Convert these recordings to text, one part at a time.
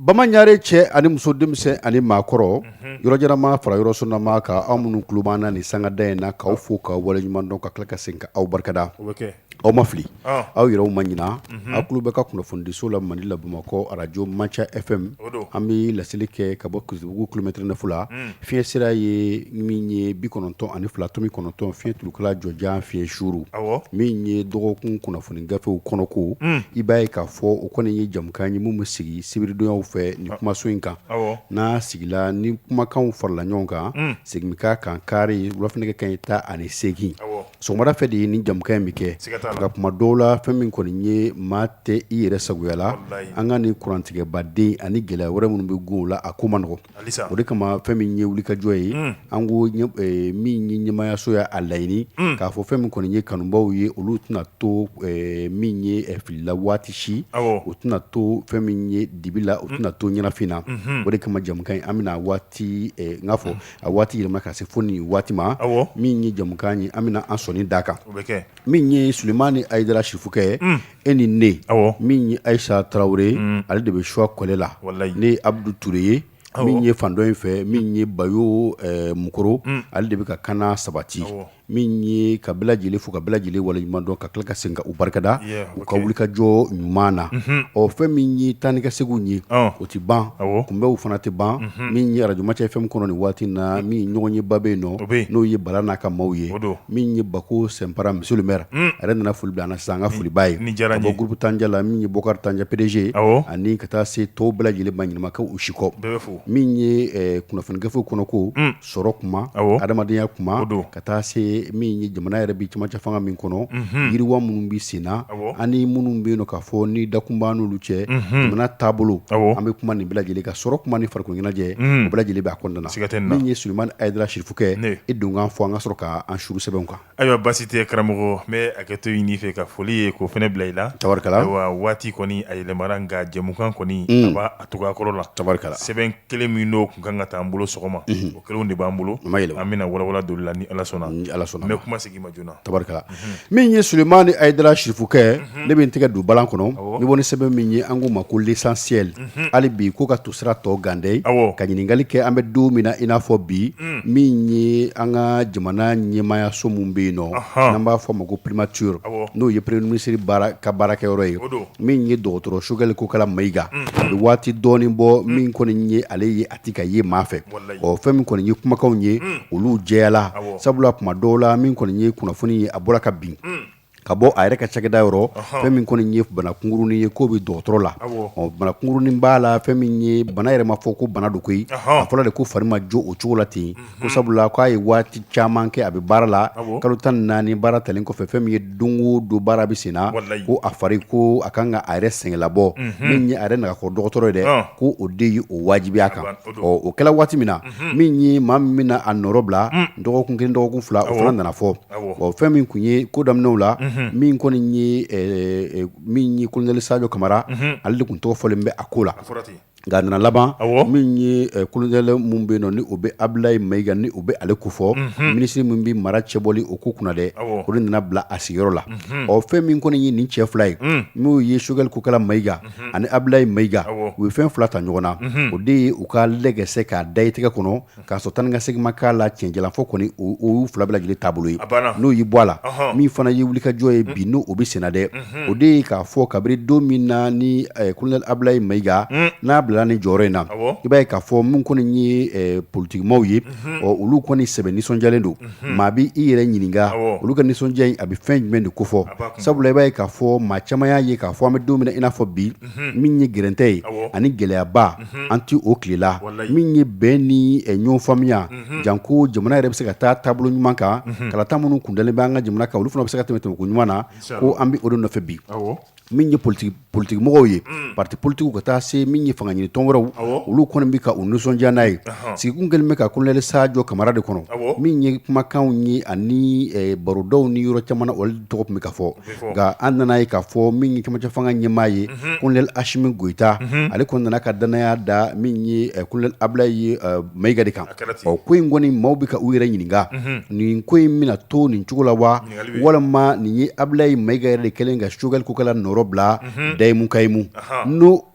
Bamaɲare cɛ ani muso denmisɛn ani maakɔrɔ yɔrɔjɛrama fara yɔrɔ sɔnnama ka aw minnu tulo b'an na nin sangada in na k'aw fo k'aw waleɲuman dɔn ka tila ka segin aw barikada aw ma fili aw yɛrɛw ma ɲina aw tulo bɛ ka kunnafonidiso la Mali la Bamakɔ arajo Manca FM an bɛ laseli kɛ ka bɔ Kusibugu kilomɛtɛrɛ 9 la fiɲɛ sira ye min ye 92.9 fiɲɛ tulukala jɔjan fiɲɛ suuru min ye dɔgɔkun kunnafoni gafew kɔnɔko i b'a ye k'a fɔ o kɔni ye jamukan ye mun bɛ sigi sibiridonyaw fɛ ni kumaso in kan n'a sigila ni kumakanw farala ɲɔgɔn kan segin kan kari wulafinɛgɛ kan ye 18 sɔgɔmada fɛ de ye ni jamukan in bɛ kɛ nka kuma dɔw la fɛn min kɔni ye maa tɛ i yɛrɛ sagoya la an ka ni kurantigɛbaden ani gɛlɛya wɛrɛ minnu bɛ gun o la a ko man nɔgɔ o de kama fɛn min ye wulikajɔ ye an ko min ye ɲɛmayaso y'a laɲini k'a fɔ fɛn min kɔni ye kanubaw ye olu tɛna to min ye filila waati si o tɛna to fɛn min ye dibi la o tɛna to ɲɛnafin na o de kama jamukan an bɛna waati n k'a fɔ a waati yɛlɛma ka se fo nin waati ma min ye jamukan ye an bɛna an sɔnni d'a kan min ye Sulemani Ayidara Sifukɛ e ni ne min ye Ayisa Tarawele ale de bɛ choix kɔlɛ la ne ye Abdou Touré ye min ye fan dɔ in fɛ min ye Bayo Mukoro ale de bɛ ka kana sabati min ye ka bɛɛ lajɛlen fo ka bɛɛ lajɛlen waleɲuman dɔn ka tila ka segin ka u barikada u ka wulikajɔ ɲuman na fɛn min ye taa ni ka seginw ye o tɛ ban kunbɛnw fana tɛ ban min ye arajo Manca FM kɔnɔ nin waati na min ɲɔgɔn ye ba bɛ yen nɔ n'o ye Bala n'a ka maaw ye min ye Bako Sɛnpara monsieur le maire a yɛrɛ nana foli bila an na sisan an ka foli b'a ye ka bɔ groupe Tanja la min ye Bokar Tanja PDG ani ka taa se tɔw bɛɛ lajɛlen ma ɲinama kɛ u si kɔ min ye kunnafoni gafew kɔnɔ ko sɔrɔ kuma adamadenya kuma ka taa se min ye jamana yɛrɛ bi camancɛ fanga min kɔnɔ yiriwa minnu bi senna ani minnu bɛ yen nɔ k'a fɔ ni dakunba n'olu cɛ jamana taabolo an bɛ kuma nin bɛɛ lajɛlen ka sɔrɔ kuma ni farikolo ɲɛnajɛ o bɛɛ lajɛlen bɛ a kɔnɔna na min ye Sulemani Ayidara Sifukɛ e donkan fɔ an ka sɔrɔ k'an suru sɛbɛnw kan. Ayiwa basi tɛ karamɔgɔ n bɛ hakɛto ɲini fɛ ka foli ye k'o fɛnɛ bila i la tabarikala ayiwa waati kɔni a yɛlɛmara nka jɛmukan kɔni a b'a a tugakɔrɔ la tabarikala sɛbɛn kelen min n'o kun kan ka taa an bolo sɔgɔma o kelenw de b'an bolo an bɛna walawala doli la ni Ala sɔnna n bɛ kuma segin ma joona tabarikala min ye Sulemani Ayidara Sifukɛ ne bɛ n tɛgɛ don balan kɔnɔ ni bɔ ni sɛbɛn min ye an k'o ma ko l'essentiel hali bi ko ka to sira tɔ gande ka ɲininkali kɛ an bɛ don min na i n'a fɔ bi min ye an ka jamana ɲɛmayaso min bɛ yen nɔ n'an b'a fɔ a ma ko primature n'o ye premier ministre ka baarakɛyɔrɔ ye min ye dɔgɔtɔrɔ Choguel Kokala Mayiga a bɛ waati dɔɔni bɔ min kɔni ye ale ye a tɛ ka ye maa fɛ fɛn min kɔni ye kumakanw ye olu jɛyala sabula kuma dɔw la min kɔni ye kunnafoni ye a bɔra ka bin ka bɔ a yɛrɛ ka cakɛda yɔrɔ fɛn min kɔni ye bana kungurunin ye k'o bɛ dɔgɔtɔrɔ la bana kungurunin b'a la fɛn min ye bana yɛrɛ ma fɔ ko bana don koyi a fɔra de ko fari ma jo o cogo la ten ko sabula k'a ye waati caman kɛ a bɛ baara la kalo 14 baara talen kɔfɛ fɛn min ye don o don baara bɛ senna ko a fari ko a kan ka a yɛrɛ sɛngɛlabɔ min ye a yɛrɛ nagakɔrɔ dɔgɔtɔrɔ ye dɛ ko o de ye o wajibiya kan o kɛla waati min na min ye maa min bɛna a nɔrɔ bila dɔgɔkun kelen dɔgɔkun fila o fana nana fɔ fɛn min kun ye ko daminɛw la min kɔni ye min ye Colonel Sadio Kamara ale de kun tɔgɔ fɔlen bɛ a ko la nka a nana laban min ye colonel mun bɛ yen nɔ ni o bɛ Abdoulaye Mayiga ni o bɛ ale ko fɔ minisiri min bɛ mara cɛbɔli o ko kunna dɛ o de nana bila a sigiyɔrɔ la fɛn min kɔni ye nin cɛ fila ye n'o ye Choguel Kokala Mayiga ani Abdoulaye Mayiga u ye fɛn fila ta ɲɔgɔn na o de ye u ka lɛgɛsɛ k'a da i tɛgɛ kɔnɔ k'a sɔrɔ tan ni ka segin ma k'a la cɛnjalanfɔ kɔni o y'u fila bɛɛ lajɛlen taabolo ye n'o y'i bɔ a la min fana ye wulikajɔ ye bi n'o o bɛ senna dɛ o de ye k'a fɔ kabiri don min na ni colonel Abdoulaye Mayiga n'a bila ni jɔyɔrɔ in na i b'a ye k'a fɔ min kɔni ye politikimaaw ye olu kɔni sɛbɛn nisɔndiyalen don maa bɛ i yɛrɛ ɲininka olu ka nisɔndiya in a bɛ fɛn jumɛn de ko fɔ sabula i b'a ye k'a fɔ maa caman y'a ye k'a fɔ an bɛ don min na i n'a fɔ bi min ye gɛrɛntɛ ye ani gɛlɛyaba an tɛ o tile la min ye bɛn ni ɲɔgɔn faamuya janko jamana yɛrɛ bɛ se ka taa taabolo ɲuman kan kalata minnu kun dalen bɛ an ka jamana kan olu fana bɛ se ka tɛmɛ ko ɲuman na ko an bɛ o de nɔfɛ bi min ye politikimɔgɔw ye parti politigiw ka taa se min ye fanga ɲini tɔn wɛrɛw olu kɔni bɛ ka u nisɔndiya n'a ye sigikun kɛlen bɛ ka Colonel Sadio Kamara de kɔnɔ min ye kumakanw ye ani barodaw ni yɔrɔ caman olu tɔgɔ tun bɛ ka fɔ nka an nana ye k'a fɔ min ye camancɛ fanga ɲɛmaa ye Colonel Asimi Goyita ale kɔni nana ka danaya da min ye Colonel Abdoulaye Mayiga de kan ko in kɔni maaw bɛ ka u yɛrɛ ɲininka nin ko in bɛna to nin cogo la wa walima nin ye Abdoulaye Mayiga yɛrɛ de kɛlen ka Choguel Kokala nɔ nɔrɔ bila dayimu kayimu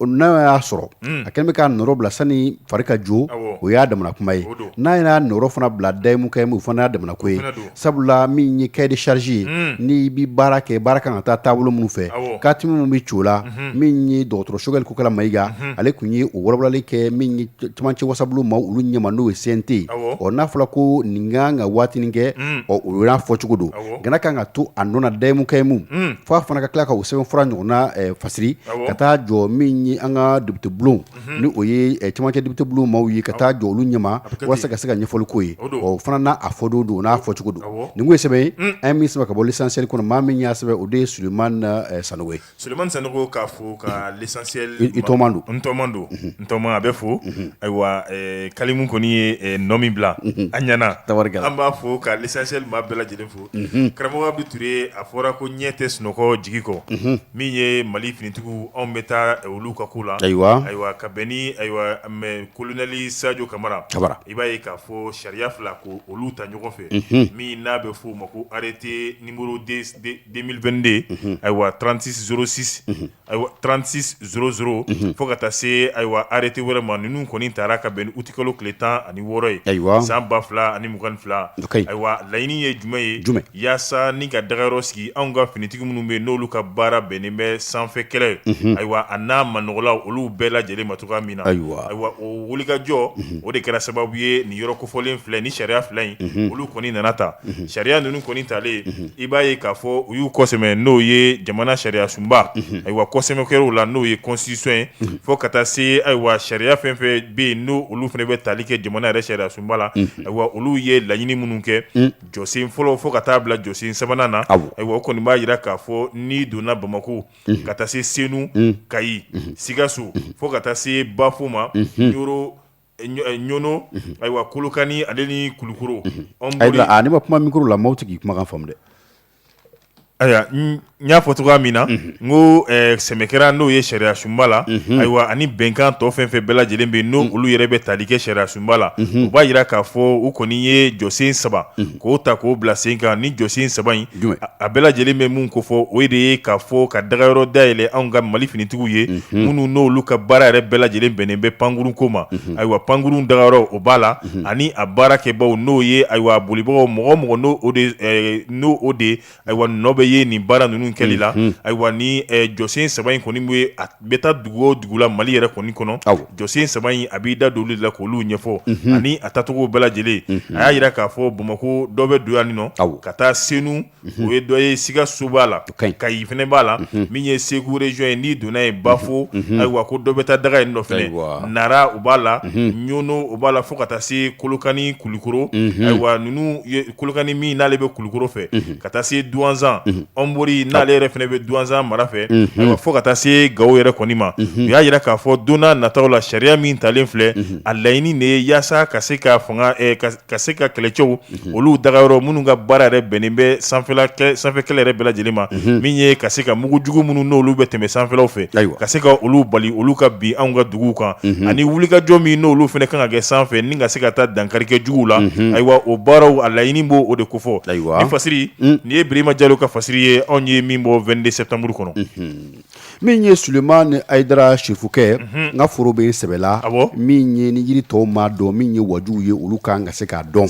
n'a y'a sɔrɔ a kɛlen bɛ k'a nɔrɔ bila sani fari ka jo o y'a damana kuma ye n'a y'a nɔrɔ fana bila dayimu kayimu o fana y'a damana ko ye sabula min ye cahier de charge ye n'i bi baara kɛ baara kan ka taa taabolo minnu fɛ kati minnu bɛ co la min ye dɔgɔtɔrɔ Sogɛli Kokala Mayiga ale tun ye o wɔlɔwɔlali kɛ min ye cɛmancɛ wasabulu ma olu ɲɛma n'o ye CNT n'a fɔra ko nin kan ka waatinin kɛ o y'a fɔ cogo don gana kan ka to a nɔ na dayimu kayimu fo a fana ka tila ka o sɛbɛnfura ɲɔgɔnna fasiri ka taa jɔ min ye an ka député bulon ni o ye cɛmancɛ député bulon maaw ye ka taa jɔ olu ɲɛma walasa ka se ka ɲɛfɔli ko ye fana n'a fɔ don n'a fɔ cogo don nin ko ye sɛbɛn an ye min sɛbɛn ka bɔ l'essentiel kɔnɔ maa min y'a sɛbɛn o de ye Sulemani Sanogo ye Sulemani Sanogo k'a fɔ ka l'essentiel Ntɔman don Ntɔman a bɛ fo ayiwa Kalimu kɔni ye nɔ min bila a ɲɛna an b'a fɔ ka l'essentiel maa bɛɛ lajɛlen fo karamɔgɔ Abdou Touré a fɔra ko ɲɛ tɛ sunɔgɔ jigi kɔ min ye Mali finitigiw anw bɛ taa olu ka ko la ayiwa ka bɛn ni colonel Sadio Kamara i b'a ye k'a fɔ sariya fila ko olu ta ɲɔgɔn fɛ min n'a bɛ fɔ o ma ko arrêté numéro 2022 ayiwa 3606 ayiwa 3600 fo ka taa se ayiwa arrêté wɛrɛ ma ninnu kɔni taara ka bɛn ni uti kalo tile 16 ye san 2022 ayiwa laɲini ye jumɛn ye yaasa ni ka dagayɔrɔ sigi anw ka finitigi minnu bɛ n'olu ka baara bɛnnen bɛ sanfɛ kɛlɛ ayiwa a n'a manɔgɔlaw olu bɛɛ lajɛlen ma cogoya min na ayiwa o wulikajɔ o de kɛra sababu ye nin yɔrɔ kofɔlen filɛ ni sariya fila in olu kɔni nana ta sariya ninnu kɔni talen i b'a ye k'a fɔ u y'u kɔsɛmɛ n'o ye jamana sariya sunba ayiwa kɔsɛmɛkɛrɛw la n'o ye constitution ye fo ka taa se ayiwa sariya fɛn fɛn bɛ yen n'o olu fana bɛ tali kɛ jamana yɛrɛ sariya sunba la ayiwa olu ye laɲini minnu kɛ jɔsen fɔlɔ fo ka taa bila jɔsen sabanan na ayiwa o kɔni b'a jira k'a fɔ n'i donna Bamako ka taa se Senu Kayi Sikaso fo ka taa se Bafuma Ɲono ayiwa Kolokani ale ni Kulukoro ayiwa ne ma kuma micro la maaw tɛ k'i kumakan faamu dɛ ayiwa n y'a fɔ cogoya min na n ko sɛmɛkɛra n'o ye sariya sunba la ayiwa ani bɛnkan tɔ fɛn fɛn bɛɛ lajɛlen bɛ n'o olu yɛrɛ bɛ tali kɛ sariya sunba la o b'a jira k'a fɔ u kɔni ye jɔsen 3 k'o ta k'o bila sen kan ni jɔsen 3 in a bɛɛ lajɛlen bɛ mun ko fɔ o de ye k'a fɔ ka dagayɔrɔ dayɛlɛ anw ka Mali finitigiw ye minnu n'olu ka baara yɛrɛ bɛɛ lajɛlen bɛnnen bɛ pankurun ko ma ayiwa pankurun dagayɔrɔ o b'a la ani a baarakɛbaw n'o ye ayiwa bolibagaw mɔgɔ n'o o de ayiwa nɔ bɛ ye nin baara ninnu kɛli la ayiwa ni jɔsen 3 in kɔni bɛ taa dugu o dugu la Mali yɛrɛ kɔni kɔnɔ jɔsen 3 in a b'i da don olu de la k'olu ɲɛfɔ ani a tacogo bɛɛ lajɛlen a y'a jira k'a fɔ Bamako dɔ bɛ don yan nɔ ka taa Senu o ye dɔ ye Sikaso b'a la Kayi fɛnɛ b'a la min ye Segu région ye n'i donna ye Bafo ayiwa ko dɔ bɛ taa daga yen nɔ fɛnɛ Nara o b'a la Ɲono o b'a la fo ka taa se Kolokani Kulukoro ayiwa ninnu Kolokani min n'ale bɛ Kulukoro fɛ ka taa se Douanzan Ombori n'ale yɛrɛ fɛnɛ bɛ Douanzan mara fɛ ayiwa fo ka taa se Gawo yɛrɛ kɔni ma u y'a jira k'a fɔ don n'a nataw la sariya min talen filɛ a laɲini de ye yaasa ka se ka fanga ka se ka kɛlɛcɛw olu dagayɔrɔ minnu ka baara yɛrɛ bɛnnen bɛ sanfɛ kɛlɛ yɛrɛ bɛɛ lajɛlen ma min ye ka se ka mugujugu minnu n'olu bɛ tɛmɛ sanfɛlaw fɛ ka se ka olu bali olu ka bin anw ka duguw kan ani wulikajɔ min n'olu fɛnɛ kan ka kɛ sanfɛ ni ka se ka taa dankari kɛ juguw la ayiwa o baaraw a laɲini b'o o de kofɔ ni fasiri nin ye Birima Jalo ka fasiri ye anw ye min bɔ 22 septembre kɔnɔ min ye Sulemani Ayidara Sirifukɛ n ka foro bɛ sɛbɛla min ye ni yiri tɔw ma dɔn min ye wajuw ye olu kan ka se k'a dɔn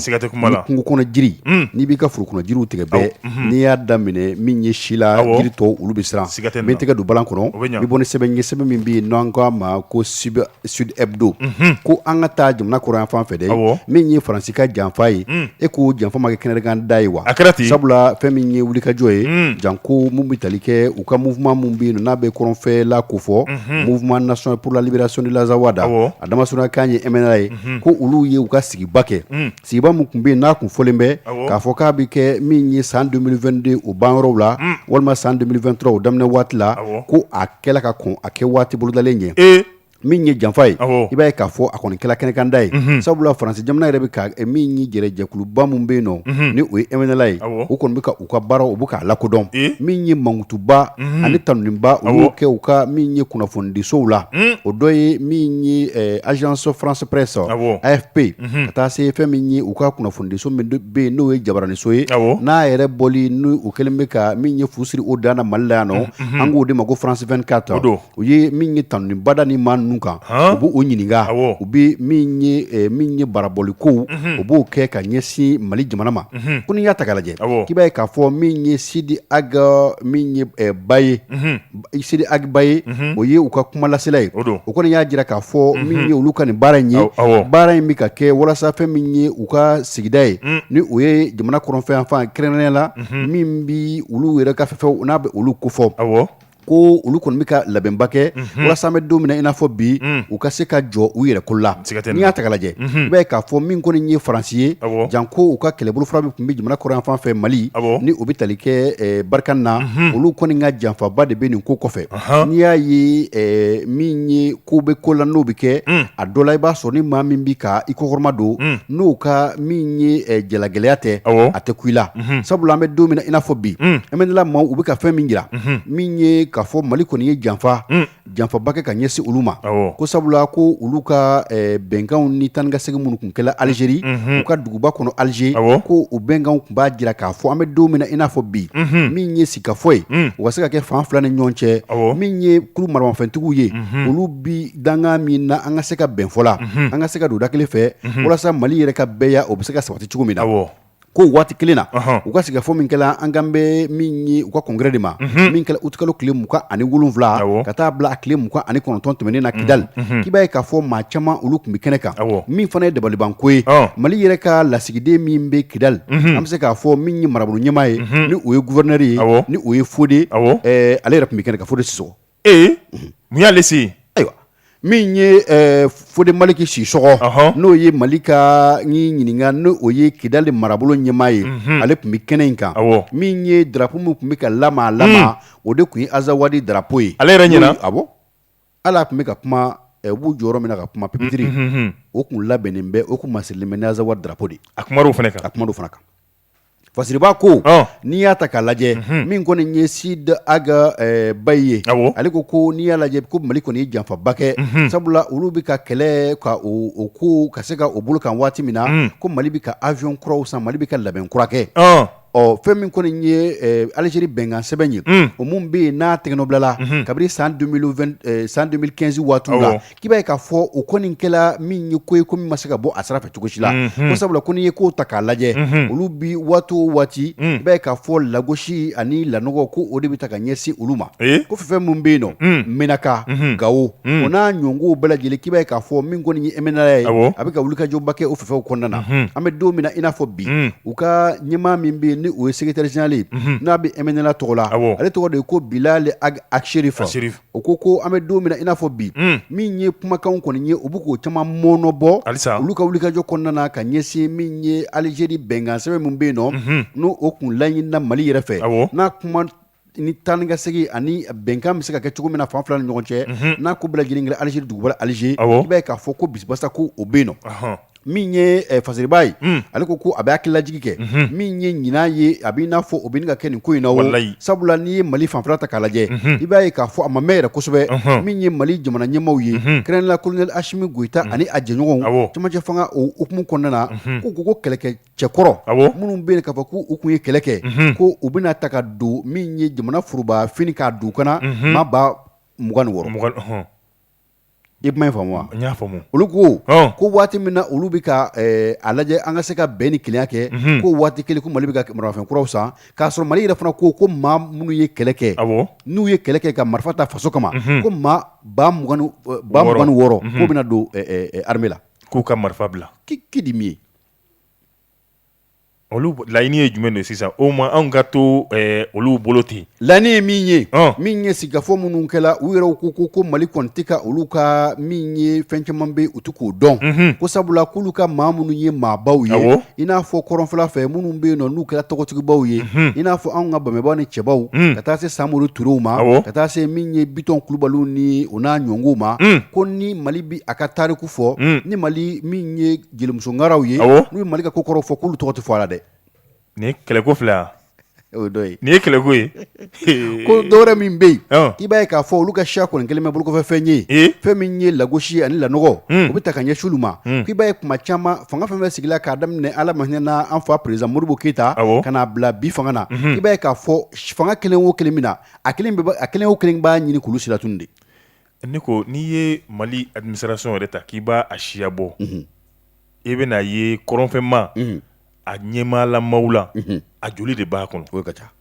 kungo kɔnɔ jiri n'i b'i ka foro kɔnɔ jiriw tigɛ bɛɛ n'i y'a daminɛ min ye si la yiri tɔw olu bɛ siran min tɛgɛ don balan kɔnɔ i bɔ ni sɛbɛn ye sɛbɛn min bɛ yen n'an k'a ma ko Sud Hebdo ko an ka taa jamana kɔrɔ yan fan fɛ dɛ min ye Faransi ka janfa ye e ko janfa ma kɛ kɛnɛkan da ye wa sabula fɛn min ye wulikajɔ ye janko mun bɛ tali kɛ u ka mouvement mun bɛ yen n'a bɛ kɔrɔnfɛ la ko fɔ mouvement national pour la libération de l'Azawada a damasɔrɔ kan ye MNLA ye ko olu ye u ka sigiba kɛ sigiba mun tun bɛ yen n'a kun fɔlen bɛ k'a fɔ k'a bɛ kɛ min ye san 2022 o banyɔrɔw la walima san 2023 o daminɛ waati la ko a kɛla ka kɔn a kɛ waati bolodalen ɲɛ min ye janfa ye i b'a ye k'a fɔ a kɔni kɛla kɛnɛkanda ye sabula faransi jamana yɛrɛ bɛ ka min ye jɛrɛjɛkuluba min bɛ yen nɔ ni o ye MNLA ye o kɔni bɛ ka u ka baara u bɛ k'a lakodɔn min ye mankutuba ani tanuninba u y'o kɛ u ka min ye kunnafonidisow la o dɔ ye min ye agence France Presse AFP ka taa se fɛn min ye u ka kunnafonidiso min bɛ yen n'o ye jabaraniso ye n'a yɛrɛ bɔli ni u kɛlen bɛ ka min ye fusiri o dan na Mali la yan nɔ an k'o de ma ko France 24 u ye min ye tanuninbada ni maa ninnu kan u b'o ɲininka u bɛ min ye barabɔli kow u b'o kɛ ka ɲɛsin Mali jamana ma ko n'i y'a ta k'a lajɛ k'i b'a ye k'a fɔ min ye Sidi Ag min ye Baye Sidi Ag Baye o ye u ka kumalasela ye o kɔni y'a jira k'a fɔ min ye olu ka nin baara in ye baara in bɛ ka kɛ walasa fɛn min ye u ka sigida ye ni o ye jamana kɔnɔfɛn yanfan kɛrɛnkɛrɛnnen la min bi olu yɛrɛ ka fɛfɛw n'a bɛ olu kofɔ ko olu kɔni bɛ ka labɛnba kɛ walasa an bɛ don min na i n'a fɔ bi u ka se ka jɔ u yɛrɛ ko la n'i y'a ta k'a lajɛ i b'a ye k'a fɔ min kɔni ye Faransi ye janko u ka kɛlɛbolo fura min tun bɛ jamana kɔrɔ yanfan fɛ Mali ni o bɛ tali kɛ Barikani na olu kɔni ka janfaba de bɛ nin ko kɔfɛ n'i y'a ye min ye ko bɛ ko la n'o bɛ kɛ a dɔ la i b'a sɔrɔ ni maa min bɛ ka i kɔkɔrɔma don n'o ka min ye jalagɛlɛya tɛ a tɛ ku i la sabula an bɛ don min na i n'a fɔ bi MNLA maaw u bɛ ka fɛn min jira min ye k'a fɔ Mali kɔni ye janfaba kɛ ka ɲɛsin olu ma ko sabula ko olu ka bɛnkanw ni tan ni ka segin minnu tun kɛla Algérie u ka duguba kɔnɔ Alger ko o bɛnkanw tun b'a jira k'a fɔ an bɛ don min na i n'a fɔ bi min ye sikafɔ ye u ka se ka kɛ fan fila ni ɲɔgɔn cɛ min ye kulu maramafɛntigiw ye olu bi danga min na an ka se ka bɛn fɔ la an ka se ka don da kelen fɛ walasa Mali yɛrɛ ka bɛɛya o bɛ se ka sabati cogo min na ko waati kelen na u ka sigafɔ min kɛla an kan bɛ min ye u ka congrès de ma min kɛla août kalo tile 27 ka taa bila a tile 29 tɛmɛnen na Kidali k'i b'a ye k'a fɔ maa caman olu tun bɛ kɛnɛ kan min fana ye dabalibanko ye Mali yɛrɛ ka lasigiden min bɛ Kidali an bɛ se k'a fɔ min ye marabolo ɲɛmaa ye ni o ye gouverneur ye ni o ye Fode ale yɛrɛ tun bɛ kɛnɛ kan Fode Sissogo mun y'ale se min ye Fode Maliki Sissogo n'o ye Mali ka ɲininka n'o ye Kidali marabolo ɲɛmaa ye ale tun bɛ kɛnɛ in kan min ye drapeau min tun bɛ ka lama o de tun ye Azawadi drapeau ye ale yɛrɛ ɲɛna ala tun bɛ ka kuma u b'u jɔyɔrɔ min na ka kuma pipitiri o tun labɛnnen bɛ o tun masirilen bɛ ni Azawadi drapeau de a kumar'o fana kan fasiriba ko n'i y'a ta k'a lajɛ min kɔni ye Sidi Ag Baye ye ale ko n'i y'a lajɛ ko Mali kɔni ye janfaba kɛ sabula olu bɛ ka kɛlɛ ka o ko ka se ka o bolo kan waati min na ko Mali bɛ ka avion kuraw san Mali bɛ ka labɛn kura kɛ fɛn min kɔni ye Algérie bɛnkan sɛbɛn ye o mun bɛ yen n'a tɛgɛnɔbilala kabini san 2015 waatiw la k'i b'a ye k'a fɔ o kɔni kɛla min ye ko ye ko min ma se ka bɔ a sira fɛ cogo si la ko sabula ko n'i ye kow ta k'a lajɛ olu bi waati o waati i b'a ye k'a fɔ lagosi ani lanɔgɔ ko o de bɛ ta ka ɲɛsin olu ma ko fɛn min bɛ yen nɔ Menaka Gao o n'a ɲɔngow bɛɛ lajɛlen k'i b'a ye k'a fɔ min kɔni ye MNLA ye a bɛ ka wulikajɔba kɛ o fɛfɛw kɔnɔna na an bɛ don min na i n'a fɔ bi u ka ɲɛmaa min bɛ yen ni o ye secrétaire général ye n'a bɛ MNLA tɔgɔ la ale tɔgɔ de ye ko Bilali Ag Acherifa o ko an bɛ don min na i n'a fɔ bi min ye kumakanw kɔni ye u bɛ k'o caman mɔnɔbɔ olu ka wulikajɔ kɔnɔna na ka ɲɛsin min ye Algérie bɛnkan sɛbɛn min bɛ yen nɔ n'o o kun laɲinina Mali yɛrɛ fɛ n'a kuma ni taa ni ka segin ani bɛnkan bɛ se ka kɛ cogo min na fan fila ni ɲɔgɔn cɛ n'a ko bɛɛ lajɛlen kɛla Algérie dugubala Alger i b'a ye k'a fɔ ko bisibasa ko o bɛ yen nɔ min ye fasiriba ye ale ko a bɛ hakililajigi kɛ min ye ɲinan ye a b'i n'a fɔ o bɛ ka kɛ nin ko in na sabula n'i ye Mali fanfɛla ta k'a lajɛ i b'a ye k'a fɔ a ma mɛn yɛrɛ kosɛbɛ min ye Mali jamana ɲɛmaaw ye kɛrɛnkɛrɛnnenya colonel Asimi Goyita ani a jɛɲɔgɔnw cɛmancɛ fanga o hukumu kɔnɔna na ko kɛlɛkɛ cɛkɔrɔ minnu bɛ yen k'a fɔ k'u kun ye kɛlɛ kɛ ko u bɛna ta ka don min ye jamana furuba fini k'a don kana maa ba 26 i kuma in faamu wa n y'a faamu olu ko waati min na olu bɛ ka a lajɛ an ka se ka bɛn ni kelenya kɛ ko waati kelen ko Mali bɛ ka marifafɛn kuraw san k'a sɔrɔ Mali yɛrɛ fana ko maa minnu ye kɛlɛ kɛ n'u ye kɛlɛ kɛ ka marifa ta faso kama ko maa ba 26 k'o bɛna don armée la k'u ka marifa bila qui dit mieux olu laɲini ye jumɛn de sisan au moins anw ka to olu bolo ten laɲini ye min ye sigikafɔ minnu kɛla u yɛrɛw ko Mali kɔni tɛ ka olu ka min ye fɛn caman bɛ u tɛ k'o dɔn ko sabula k'olu ka maa minnu ye maabaw ye i n'a fɔ kɔrɔnfɛla fɛ minnu bɛ yen nɔ n'u kɛra tɔgɔtigibaw ye i n'a fɔ anw ka bamɛbaw ni cɛbaw ka taa se Samori Turew ma ka taa se min ye Bitɔn Kulubaliw ni o n'a ɲɔgɔnw ma ko ni Mali bi a ka tariku fɔ ni Mali min ye jelimusongaraw ye n'u ye Mali ka ko kɔrɔw fɔ k'olu tɔgɔ tɛ fɔ a la dɛ. Ni kɛlɛko filɛ yan o dɔ ye nin ye kɛlɛko ye ko dɔwɛrɛ min bɛ yen k'i b'a ye k'a fɔ olu ka siya kɔni kelen bɛ bolokɔfɛ fɛn ye fɛn min ye lagosi ani lanɔgɔ o bɛ ta ka ɲɛsin olu ma k'i b'a ye kuma caman fanga fɛn fɛn sigila k'a daminɛ Ala ma hinɛ na an fa président Modibo Keyita ka n'a bila bi fanga na k'i b'a ye k'a fɔ fanga kelen o kelen min na a kelen o kelen b'a ɲini k'olu silatun de. Ne ko n'i ye Mali administration yɛrɛ ta k'i b'a siya bɔ i bɛna ye kɔrɔnfɛnma a ɲɛmaalamaw la a joli de b'a kɔnɔ o ka ca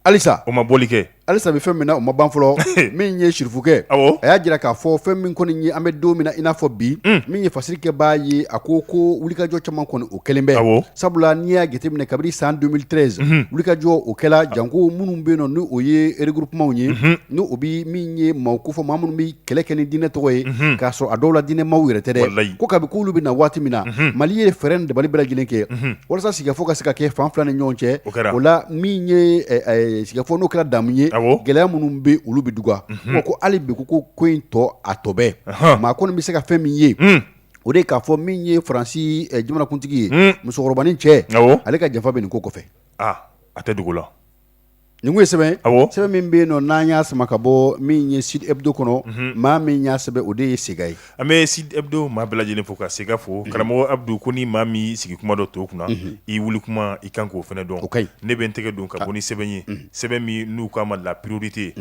halisa o ma bɔli kɛ halisa bɛ fɛn min na o ma ban fɔlɔ min ye sirifukɛ a y'a jira k'a fɔ fɛn min kɔni ye an bɛ don min na i n'a fɔ bi min ye fasirikɛ b'a ye a ko wulikajɔ caman kɔni o kelen bɛ sabula n'i y'a jateminɛ kabini san 2013 wulikajɔ o kɛla janko minnu bɛ yen nɔ ni o ye regroupement ye ni o bɛ min ye maaw ko fɔ maa minnu bɛ kɛlɛ kɛ ni diinɛ tɔgɔ ye k'a sɔrɔ a dɔw la diinɛmaw yɛrɛ tɛ dɛ ko kabi k'olu bɛ na waati min na Mali ye fɛɛrɛ ni dabali bɛɛ lajɛlen kɛ walasa sigikafɔ ka se ka kɛ fan fila ni ɲɔgɔn cɛ o la min ye sigikafɔ n'o kɛra damu ye gɛlɛya minnu bɛ olu bɛ duga ko hali bi ko in tɔ a tɔ bɛɛ maa kɔni bɛ se ka fɛn min ye o de k'a fɔ min ye Faransi jamanakuntigi ye musokɔrɔbanin cɛ ale ka janfa bɛ nin ko kɔfɛ a tɛ dugu la nin ko ye sɛbɛn min bɛ yen nɔ n'an y'a sama ka bɔ min ye Sud Hebdo kɔnɔ maa min y'a sɛbɛn o de ye Sega ye an bɛ Sud Hebdo maa bɛɛ lajɛlen fo ka Sega fo karamɔgɔ Abdu ko ni maa min sigi kuma dɔ to kunna i wuli kuma i kan k'o fana dɔn ne bɛ n tɛgɛ don ka bɔ ni sɛbɛn ye sɛbɛn min n'u k'a ma la priorité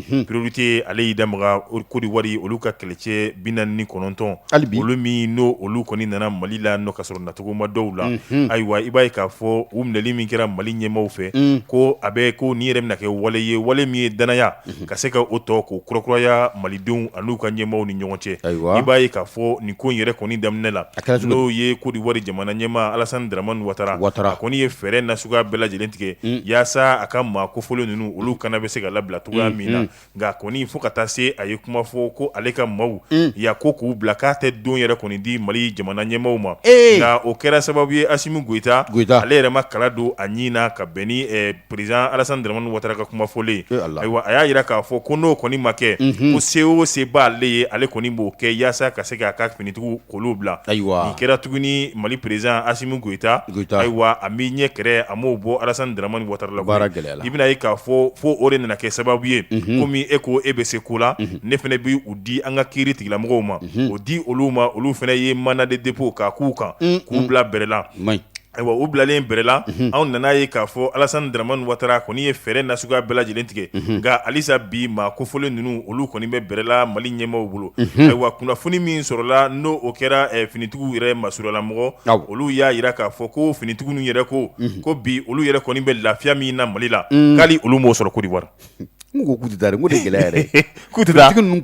ale y'i da maga Côte d'Ivoire olu ka kɛlɛcɛ 49 olu min n'o olu kɔni nana Mali la nɔ ka sɔrɔ nacogo ma dɔw la ayiwa i b'a ye k'a fɔ u minɛli min kɛra Mali ɲɛmaaw fɛ ko a bɛ ko ni yɛrɛ bɛna kɛ wale ye wale min ye danaya ka se ka o tɔ k'o kurakuraya Malidenw an'u ka ɲɛmaaw ni ɲɔgɔn cɛ i b'a ye k'a fɔ nin ko in yɛrɛ kɔni daminɛ la n'o ye Côte d'Ivoire jamana ɲɛmaa Alassane Dramane Ouattara a kɔni ye fɛɛrɛ nasuguya bɛɛ lajɛlen tigɛ yaasa a ka maa kofɔlen ninnu olu kana bɛ se ka labila cogoya min na nka kɔni fo ka taa se a ye kuma fɔ ko ale ka maaw ya ko k'u bila k'a tɛ don yɛrɛ kɔni di Mali jamana ɲɛmaaw ma nka o kɛra sababu ye Assimi Goïta ale yɛrɛ ma kala don a ɲin na ka bɛn ni président Alassane Dramane Ouattara ka kuma fɔlen ayiwa a y'a jira k'a fɔ ko n'o kɔni ma kɛ ko se o se b'ale ye ale kɔni b'o kɛ yaasa ka se k'a ka finitigiw k'olu bila nin kɛra tuguni Mali président Assimi Goïta ayiwa a mi ɲɛ kɛrɛ a m'o bɔ Alassane Dramane Ouattara la i bɛna ye k'a fɔ fo o de nana kɛ sababu ye komi e ko e bɛ se ko la ne fana bɛ u di an ka kiiri tigilamɔgɔw ma o di olu ma olu fana ye mandat de dépôt k'a k'u kan k'u bila bɛrɛ la ayiwa u bilalen bɛrɛ la anw nana ye k'a fɔ Alassane Dramane Ouattara kɔni ye fɛɛrɛ nasuguya bɛɛ lajɛlen tigɛ nka halisa bi maa kofɔlen ninnu olu kɔni bɛ bɛrɛ la Mali ɲɛmaaw bolo ayiwa kunnafoni min sɔrɔla n'o o kɛra finitigiw yɛrɛ masuralamɔgɔ olu y'a jira k'a fɔ ko finitigiw yɛrɛ ko bi olu yɛrɛ kɔni bɛ lafiya min na Mali la k'ali olu m'o sɔrɔ Côte d'Ivoire n ko k'u tɛ taa dɛ n ko de gɛlɛya yɛrɛ finitigi ninnu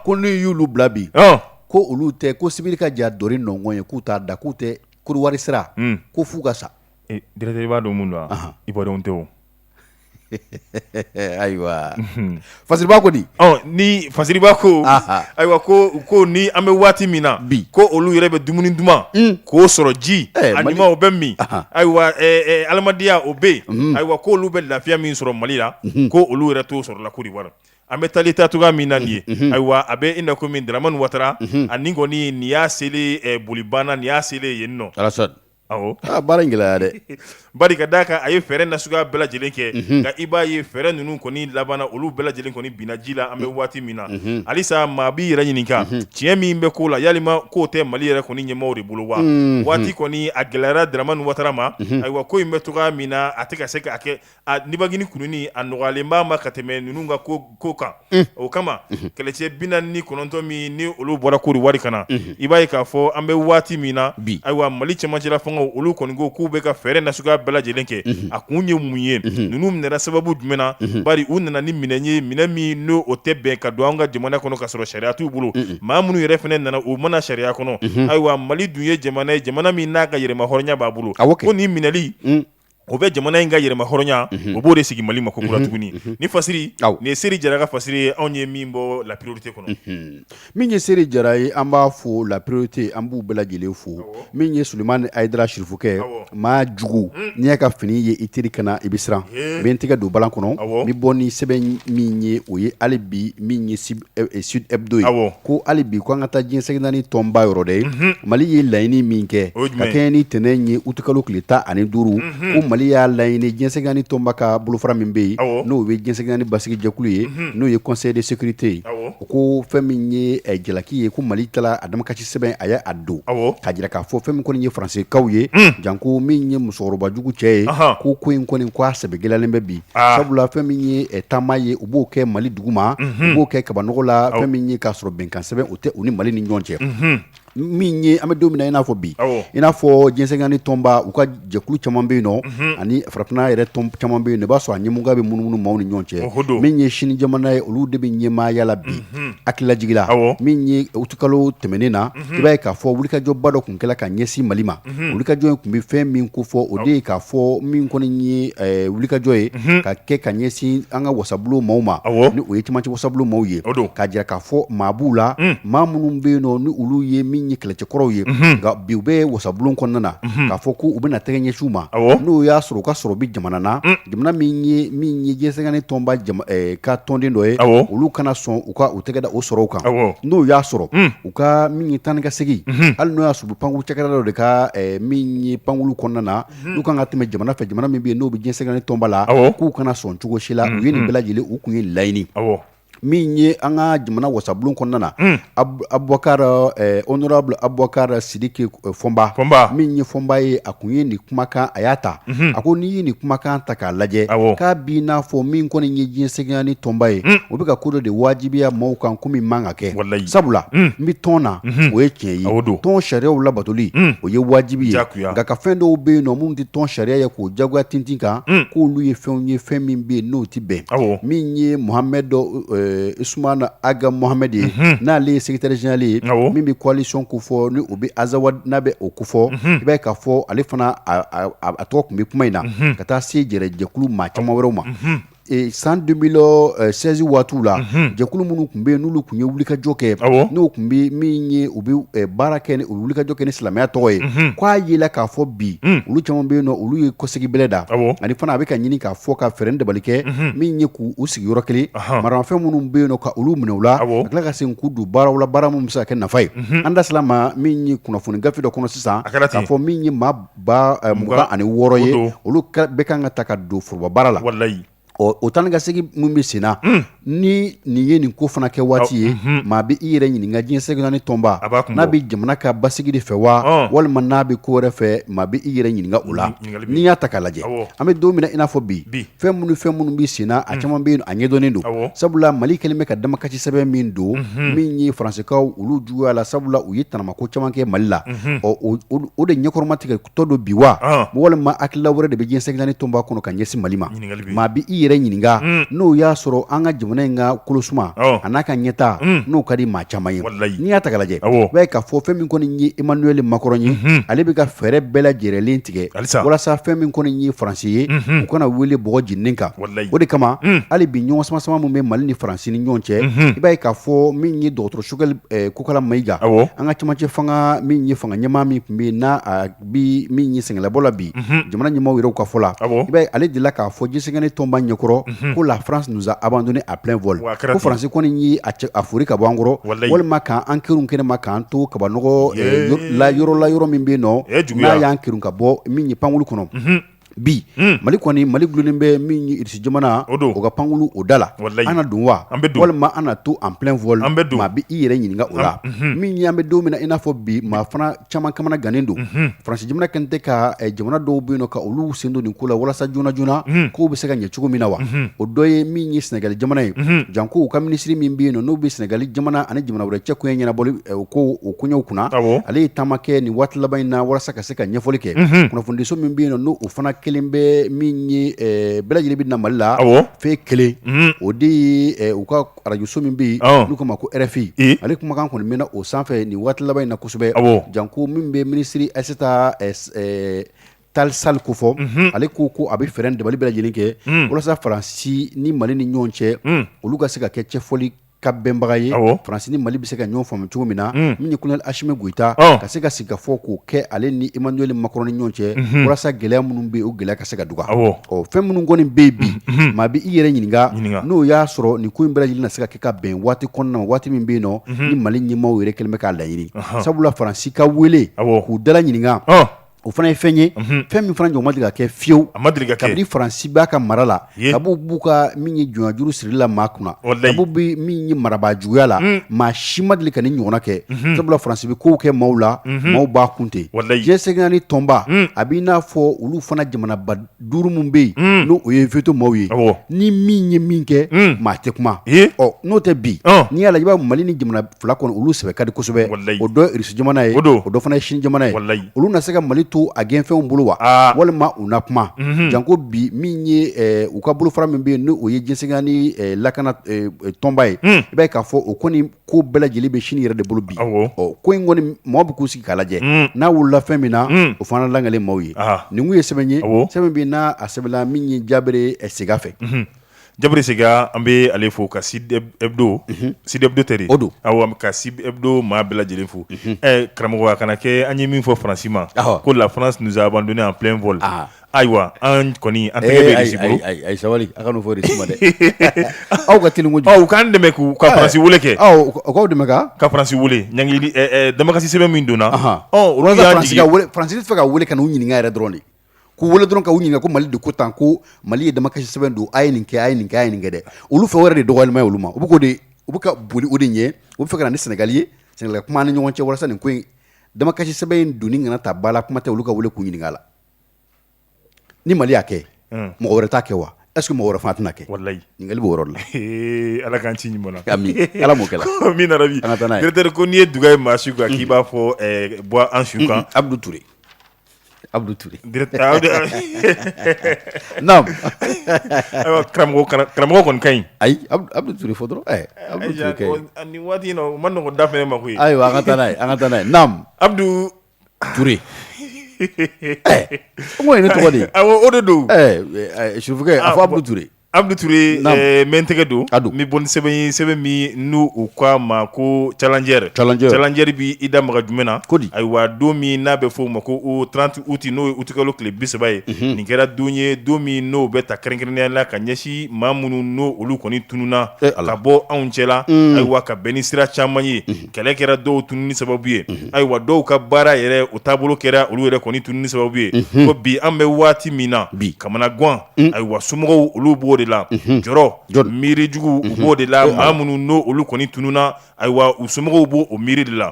ko n'u y'olu bila bi ko olu tɛ ko sibiri ka ja dɔri nɔngɔn ye k'u t'a da k'u tɛ Côte d'Ivoire sira ko f'u ka sa directeur i b'a dɔn mun don wa Ivoirien tɛ o ayiwa Fasiriba ko di ni Fasiriba ko ayiwa ko ni an bɛ waati min na bi ko olu yɛrɛ bɛ dumuni duman k'o sɔrɔ ji a ɲuman o bɛ min ayiwa adamadenya o bɛ yen ayiwa ko olu bɛ lafiya min sɔrɔ Mali la ko olu yɛrɛ t'o sɔrɔ la Côte d'Ivoire an bɛ taali taa cogoya min na nin ye ayiwa a bɛ i na komi Dramane Ouattara ani kɔni nin y'a selen bolibana nin y'a selen yen nɔ baara in gɛlɛya dɛ bari ka d'a kan a ye fɛɛrɛ nasuguya bɛɛ lajɛlen kɛ nka i b'a ye fɛɛrɛ ninnu kɔni labanna olu bɛɛ lajɛlen kɔni binna ji la an bɛ waati min na halisa maa b'i yɛrɛ ɲininka tiɲɛ min bɛ ko la yalima k'o tɛ Mali yɛrɛ kɔni ɲɛmaaw de bolo wa waati kɔni a gɛlɛyara Dramane Ouattara ma ayiwa ko in bɛ cogoya min na a tɛ ka se k'a kɛ a nibagini kununi a nɔgɔyalen b'a ma ka tɛmɛ ninnu ka ko kan o kama kɛlɛcɛ 49 min ni olu bɔra Côte d'Ivoire ka na i b'a ye k'a fɔ an bɛ waati min na ayiwa Mali cɛmancɛla fanga olu kɔni ko k'u bɛ ka fɛɛrɛ nasuguya bɛɛ lajɛlen kɛ a kun ye mun ye ninnu minɛra sababu jumɛn na bari u nana ni minɛn ye minɛn min n'o o tɛ bɛn ka don an ka jamana kɔnɔ ka sɔrɔ sariya t'u bolo maa minnu yɛrɛ fɛnɛ nana u mana sariya kɔnɔ ayiwa Mali dun ye jamana ye jamana min n'a ka yɛrɛma hɔrɔnya b'a bolo ko nin minɛli o bɛ jamana in ka yɛrɛma hɔrɔnya o b'o de sigi Mali ma ko kura tuguni ni fasiri ni Seri Jara ka fasiri ye anw ye min bɔ la priorité kɔnɔ min ye Seri Jara ye an b'a fo la priorité an b'u bɛɛ lajɛlen fo min ye Sulemani Ayidara Sirifukɛ maa jugu n'i y'a ka fini ye i teri kana i bɛ siran n bɛ n tɛgɛ don balan kɔnɔ n bɛ bɔ ni sɛbɛn min ye o ye hali bi min ye Sud Hebdo ye ko hali bi ko an ka taa diɲɛ segin naani tɔnba yɔrɔ dɛ Mali ye laɲini min kɛ ka kɛɲɛ ni tɛnɛn ye août kalo tile 15 ko Mali y'a laɲini diɲɛ segin naani tɔnba ka bolofara min bɛ yen n'o ye diɲɛ segin naani basigi jɛkulu ye n'o ye conseil de sécurité ye o ko fɛn min ye jalaki ye ko Mali tala a damakasi sɛbɛn a y'a don ka jira k'a fɔ fɛn min kɔni ye faransikaw ye janko min ye musokɔrɔba jugu cɛ ye ko in kɔni ko a sɛbɛ gɛlɛyalen bɛ bi sabula fɛn min ye taama ye u b'o kɛ Mali duguma u b'o kɛ kabanɔgɔ la fɛn min ye k'a sɔrɔ bɛnkan sɛbɛn o tɛ u ni Mali ni ɲɔgɔn cɛ min ye an bɛ don min na i n'a fɔ bi i n'a fɔ diɲɛ segin naani tɔnba u ka jɛkulu caman bɛ yen nɔ ani farafinna yɛrɛ tɔn caman bɛ yen nɔ i b'a sɔrɔ a ɲɛmɔgɔ bɛ munumunu maaw ni ɲɔgɔn cɛ min ye sini jamana ye olu de bɛ ɲɛmaaya la bi hakililajigi la min ye août kalo tɛmɛnen na i b'a ye k'a fɔ wulikajɔba dɔ tun kɛla ka ɲɛsin Mali ma wulikajɔ in tun bɛ fɛn min ko fɔ o de ye k'a fɔ min kɔni ye wulikajɔ ye ka kɛ ka ɲɛsin an ka wasabulon maaw ma ni o ye cɛmancɛ wasabulon maaw ye k'a jira k'a fɔ maa b'u la maa minnu bɛ yen nɔ ni olu ye min ye kɛlɛcɛkɔrɔw ye nka bi u bɛ wasabulon kɔnɔna na k'a fɔ ko u bɛna tɛgɛ ɲɛsiw ma n'o y'a sɔrɔ u ka sɔrɔ bi jamana na jamana min ye diɲɛ segin naani tɔnba ka tɔnden dɔ ye olu kana sɔn u ka u tɛgɛ da o sɔrɔw kan n'o y'a sɔrɔ u ka min ye tan ni ka segin hali n'o y'a sɔrɔ pankuru cakɛda dɔ de ka min ye pankuru kɔnɔna na n'u kan ka tɛmɛ jamana fɛ jamana min bɛ yen n'o bɛ diɲɛ segin naani tɔnba la k'u kana sɔn cogo si la u ye nin bɛɛ lajɛlen u kun ye laɲini min ye an ka jamana wasabulon kɔnɔna na Abubakar honorable Abubakar Sidiki Fɔnba min ye Fɔnba ye a kun ye nin kumakan a y'a ta a ko n'i ye nin kumakan ta k'a lajɛ k'a bi n'a fɔ min kɔni ye diɲɛ segin naani tɔnba ye o bɛ ka ko dɔ de wajibiya maaw kan ko min man ka kɛ sabula n bɛ tɔn na o ye tiɲɛ ye tɔn sariyaw labatoli o ye wajibi ye nka ka fɛn dɔw bɛ yen nɔ minnu tɛ tɔn sariya ye k'o jagoya tintin kan k'olu ye fɛnw ye fɛn min bɛ yen n'o tɛ bɛn min ye Mohamed Isumana Aga Mohamed ye n'ale ye secrétaire général ye min bɛ coalition ko fɔ ni o bɛ Azawad n'a bɛ o ko fɔ i b'a ye k'a fɔ ale fana a tɔgɔ tun bɛ kuma in na ka taa se jɛkulu maa caman wɛrɛw ma san 2016 waatiw la jɛkulu minnu tun bɛ yen n'olu tun ye wulikajɔ kɛ n'o tun bɛ min ye u bɛ baara kɛ u bɛ wulikajɔ kɛ ni silamɛya tɔgɔ ye k'a yela k'a fɔ bi olu caman bɛ yen nɔ olu ye kɔsegi bɛlɛ da ani fana a bɛ ka ɲini k'a fɔ ka fɛɛrɛ dabali kɛ min ye k'u sigiyɔrɔ kelen maramafɛn minnu bɛ yen nɔ ka olu minɛ u la ka tila ka segin k'u don baaraw la baara minnu bɛ se ka kɛ nafa ye an da sera ma min ye kunnafoni gafe dɔ kɔnɔ sisan k'a fɔ min ye maa ba 26 ye olu bɛɛ kan ka ta ka don foroba baara la o tan ni ka segin mun bɛ sen na ni nin ye nin ko fana kɛ waati ye maa bɛ i yɛrɛ ɲininka diɲɛ segin naani tɔnba n'a bɛ jamana ka basigi de fɛ wa walima n'a bɛ ko wɛrɛ fɛ maa bɛ i yɛrɛ ɲininka o la n'i y'a ta k'a lajɛ an bɛ don min na i n'a fɔ bi fɛn minnu bɛ sen na a caman bɛ yen a ɲɛdɔnnen don sabula Mali kɛlen bɛ ka damakasi sɛbɛn min don min ye faransikaw olu juguya la sabula u ye tanamako caman kɛ Mali la o de ɲɛkɔrɔma tigɛ tɔ don bi wa walima hakilila wɛrɛ de bɛ diɲɛ segin naani tɔnba kɔnɔ ka ɲɛsin Mali ma maa bɛ i yɛrɛ ɲininka n'o y'a sɔrɔ an ka jamana in ka kolosuma a n'a ka ɲɛta n'o ka di maa caman ye n'i y'a ta k'a lajɛ i b'a ye k'a fɔ fɛn min kɔni ye Emmanuel Macron ye ale bɛ ka fɛɛrɛ bɛɛ lajɛlen tigɛ walasa fɛn min kɔni ye Faransi ye u kana wele bɔgɔ jeninen kan o de kama hali bi ɲɔgɔn sama min bɛ Mali ni Faransi ni ɲɔgɔn cɛ i b'a ye k'a fɔ min ye dɔgɔtɔrɔ Choguel Kokala Mayiga an ka cɛmancɛ fanga min ye fanga ɲɛmaa min tun bɛ yen n'a bi min ye sɛngɛlabɔ la bi jamana ɲɛmaaw yɛrɛw ka fɔ la i b'a ye ale delila k'a fɔ diɲɛ segin naani tɔnba ɲɛkɔrɔ ko la France nous a abandonné à plein vol ko Faransi kɔni ye a fori ka bɔ an kɔrɔ walima k'an kerun kɛnɛma k'an to kabanɔgɔ la yɔrɔ min bɛ yen nɔ n'a y'an kerun ka bɔ min ye pankulu kɔnɔ bi Mali gulonnen bɛ min ye irisi jamana o ka pankulu o da la an na don wa walima an na to en plein vol maa bɛ i yɛrɛ ɲininka o la min ye an bɛ don min na i n'a fɔ bi maa fana caman kamana gannen don Faransi jamana kɛn tɛ ka jamana dɔw bɛ yen nɔ ka olu sen don nin ko la walasa joona k'o bɛ se ka ɲɛ cogo min na wa o dɔ ye min ye Sénégal jamana ye janko u ka minisiri min bɛ yen nɔ n'o bɛ Sénégal jamana ani jamana wɛrɛ cɛ ko ɲɛnabɔli ko o koɲɛw kunna ale ye taama kɛ nin waati laban in na walasa ka se ka ɲɛfɔli kɛ kunnafonidiso min bɛ yen nɔ n'o o fana kelen bɛ min ye bɛɛ lajɛlen bɛ na Mali la fɛn kelen o de ye u ka arajoso min bɛ yen n'u k'o ma ko RFI ale kumakan kɔni mɛnna o sanfɛ nin waati laban in na kosɛbɛ janko min bɛ minisiri Aissata Tall Sall ko fɔ ale ko a bɛ fɛɛrɛ dabali bɛɛ lajɛlen kɛ walasa Faransi ni Mali ni ɲɔgɔn cɛ olu ka se ka kɛ cɛfɔli ka bɛnbaga ye Faransi ni Mali bɛ se ka ɲɔgɔn faamu cogo min na min ye Colonel Assimi Goïta ka se ka sigi ka fɔ k'o kɛ ale ni Emmanuel Macron ni ɲɔgɔn cɛ walasa gɛlɛya minnu bɛ yen o gɛlɛya ka se ka dɔgɔya fɛn minnu kɔni bɛ yen bi maa bɛ i yɛrɛ ɲininka n'o y'a sɔrɔ nin ko in bɛɛ lajɛlen na se ka kɛ ka bɛn waati kɔnɔna ma waati min bɛ yen nɔ ni Mali ɲɛmaaw yɛrɛ kɛlen bɛ k'a laɲini sabula Faransi ka wele k'u dala ɲininka o fana ye fɛn ye fɛn min fana jɔ ma deli ka kɛ fiyewu kabini Faransi b'a ka mara la kabu b'u ka min ye jɔnjuru sirila maa kunna kabu bɛ min ye marabaa juguya la maa si ma deli ka ni ɲɔgɔnna kɛ sabula Faransi bɛ kow kɛ maaw la maaw b'a kun ten G5 ni tɔnba a b'i n'a fɔ olu fana jamanaba 5 min bɛ yen n'o o ye veto maaw ye ni min ye min kɛ maa tɛ kuma n'o tɛ bi n'i y'a lajɛ i b'a Mali ni jamana 2 kɔnɔ olu sɛbɛ ka di kosɛbɛ o dɔ ye Irisi jamana ye o dɔ fana ye Sini jamana ye olu na se ka Mali to a gɛnfɛnw bolo wa walima u na kuma janko bi min ye u ka bolofara min bɛ yen n'o ye G5 ni lakana tɔnba ye i b'a ye k'a fɔ o kɔni ko bɛɛ lajɛlen bɛ Sini yɛrɛ de bolo bi ko in kɔni mɔgɔ bɛ k'u sigi k'a lajɛ n'a wulila fɛn min na o fana langalen maaw ye nin kun ye sɛbɛn ye sɛbɛn bɛ n'a a sɛbɛnla min ye Jabere Sega fɛ Jabere Sega an bɛ ale fo ka Sud Hebdo tɛ de ka Sud Hebdo maa bɛɛ lajɛlen fo karamɔgɔ a kana kɛ an ye min fɔ Faransi ma ko la France nous a abandonné en plein vol ayiwa an kɔni an tɛgɛ bɛ Irisi bolo ayi sabali a ka n'o fɔ Irisi ma dɛ aw ka teli kojugu u k'an dɛmɛ k'u ka Faransi wele kɛ o k'aw dɛmɛ ka Faransi wele ɲangili damakasi sɛbɛn min donna olu y'a jigin Faransi tɛ fɛ ka wele ka n'u ɲininka yɛrɛ dɔrɔn de k'u wele dɔrɔn ka u ɲininka ko Mali de ko tan ko Mali ye damakasi sɛbɛn don a ye nin kɛ a ye nin kɛ a ye nin kɛ dɛ olu fɛ wɛrɛ de dɔgɔyalima ye olu ma u bɛ ka boli o de ɲɛ u bɛ fɛ ka na ni Senegali ye Senegali kuma ni ɲɔgɔn cɛ walasa nin ko in damakasi sɛbɛn in donni kana ta ba la kuma tɛ olu ka wele k'u ɲininka la ni Mali y'a kɛ mɔgɔ wɛrɛ t'a kɛ wa est-ce que mɔgɔ wɛrɛ fana tɛna kɛ wallahi ɲininkali b'o yɔrɔ la Ala k'an ci ɲuman na amin Ala m'o kɛ la min na rabi directeur ko n'i ye duga ye maa su kan k'i b'a fɔ bɔ an su kan Abdou Touré naam karamɔgɔ kɔni ka ɲi ayi Abdou Touré fɔ dɔrɔn Abdou Touré kɛ nin waati in na o ma nɔgɔn da fɛnɛ ma koyi ayiwa an ka taa n'a ye naam Abdou Touré o ko ye ne tɔgɔ de ye o de don surufukɛ a fɔ Abdou Touré Abdou Touré mɛ n tɛgɛ don n bɛ bɔ ni sɛbɛn min n'u u k'a ma ko Challenger bi i da maga jumɛn na ayiwa don min n'a bɛ fɔ o ma ko 30 août n'o ye août kalo tile 30 ye nin kɛra don ye don min n'o bɛ ta kɛrɛnkɛrɛnnenya la ka ɲɛsin maa minnu n'o olu kɔni tununa ka bɔ anw cɛla ayiwa ka bɛn ni sira caman ye kɛlɛ kɛra dɔw tununi sababu ye ayiwa dɔw ka baara yɛrɛ o taabolo kɛra olu yɛrɛ kɔni tununi sababu ye ko bi an bɛ waati min na kamana gan ayiwa somɔgɔw olu b'o de la jɔrɔ miirijugu u b'o de la maa minnu n'o olu kɔni tununa ayiwa u somɔgɔw b'o o miiri de la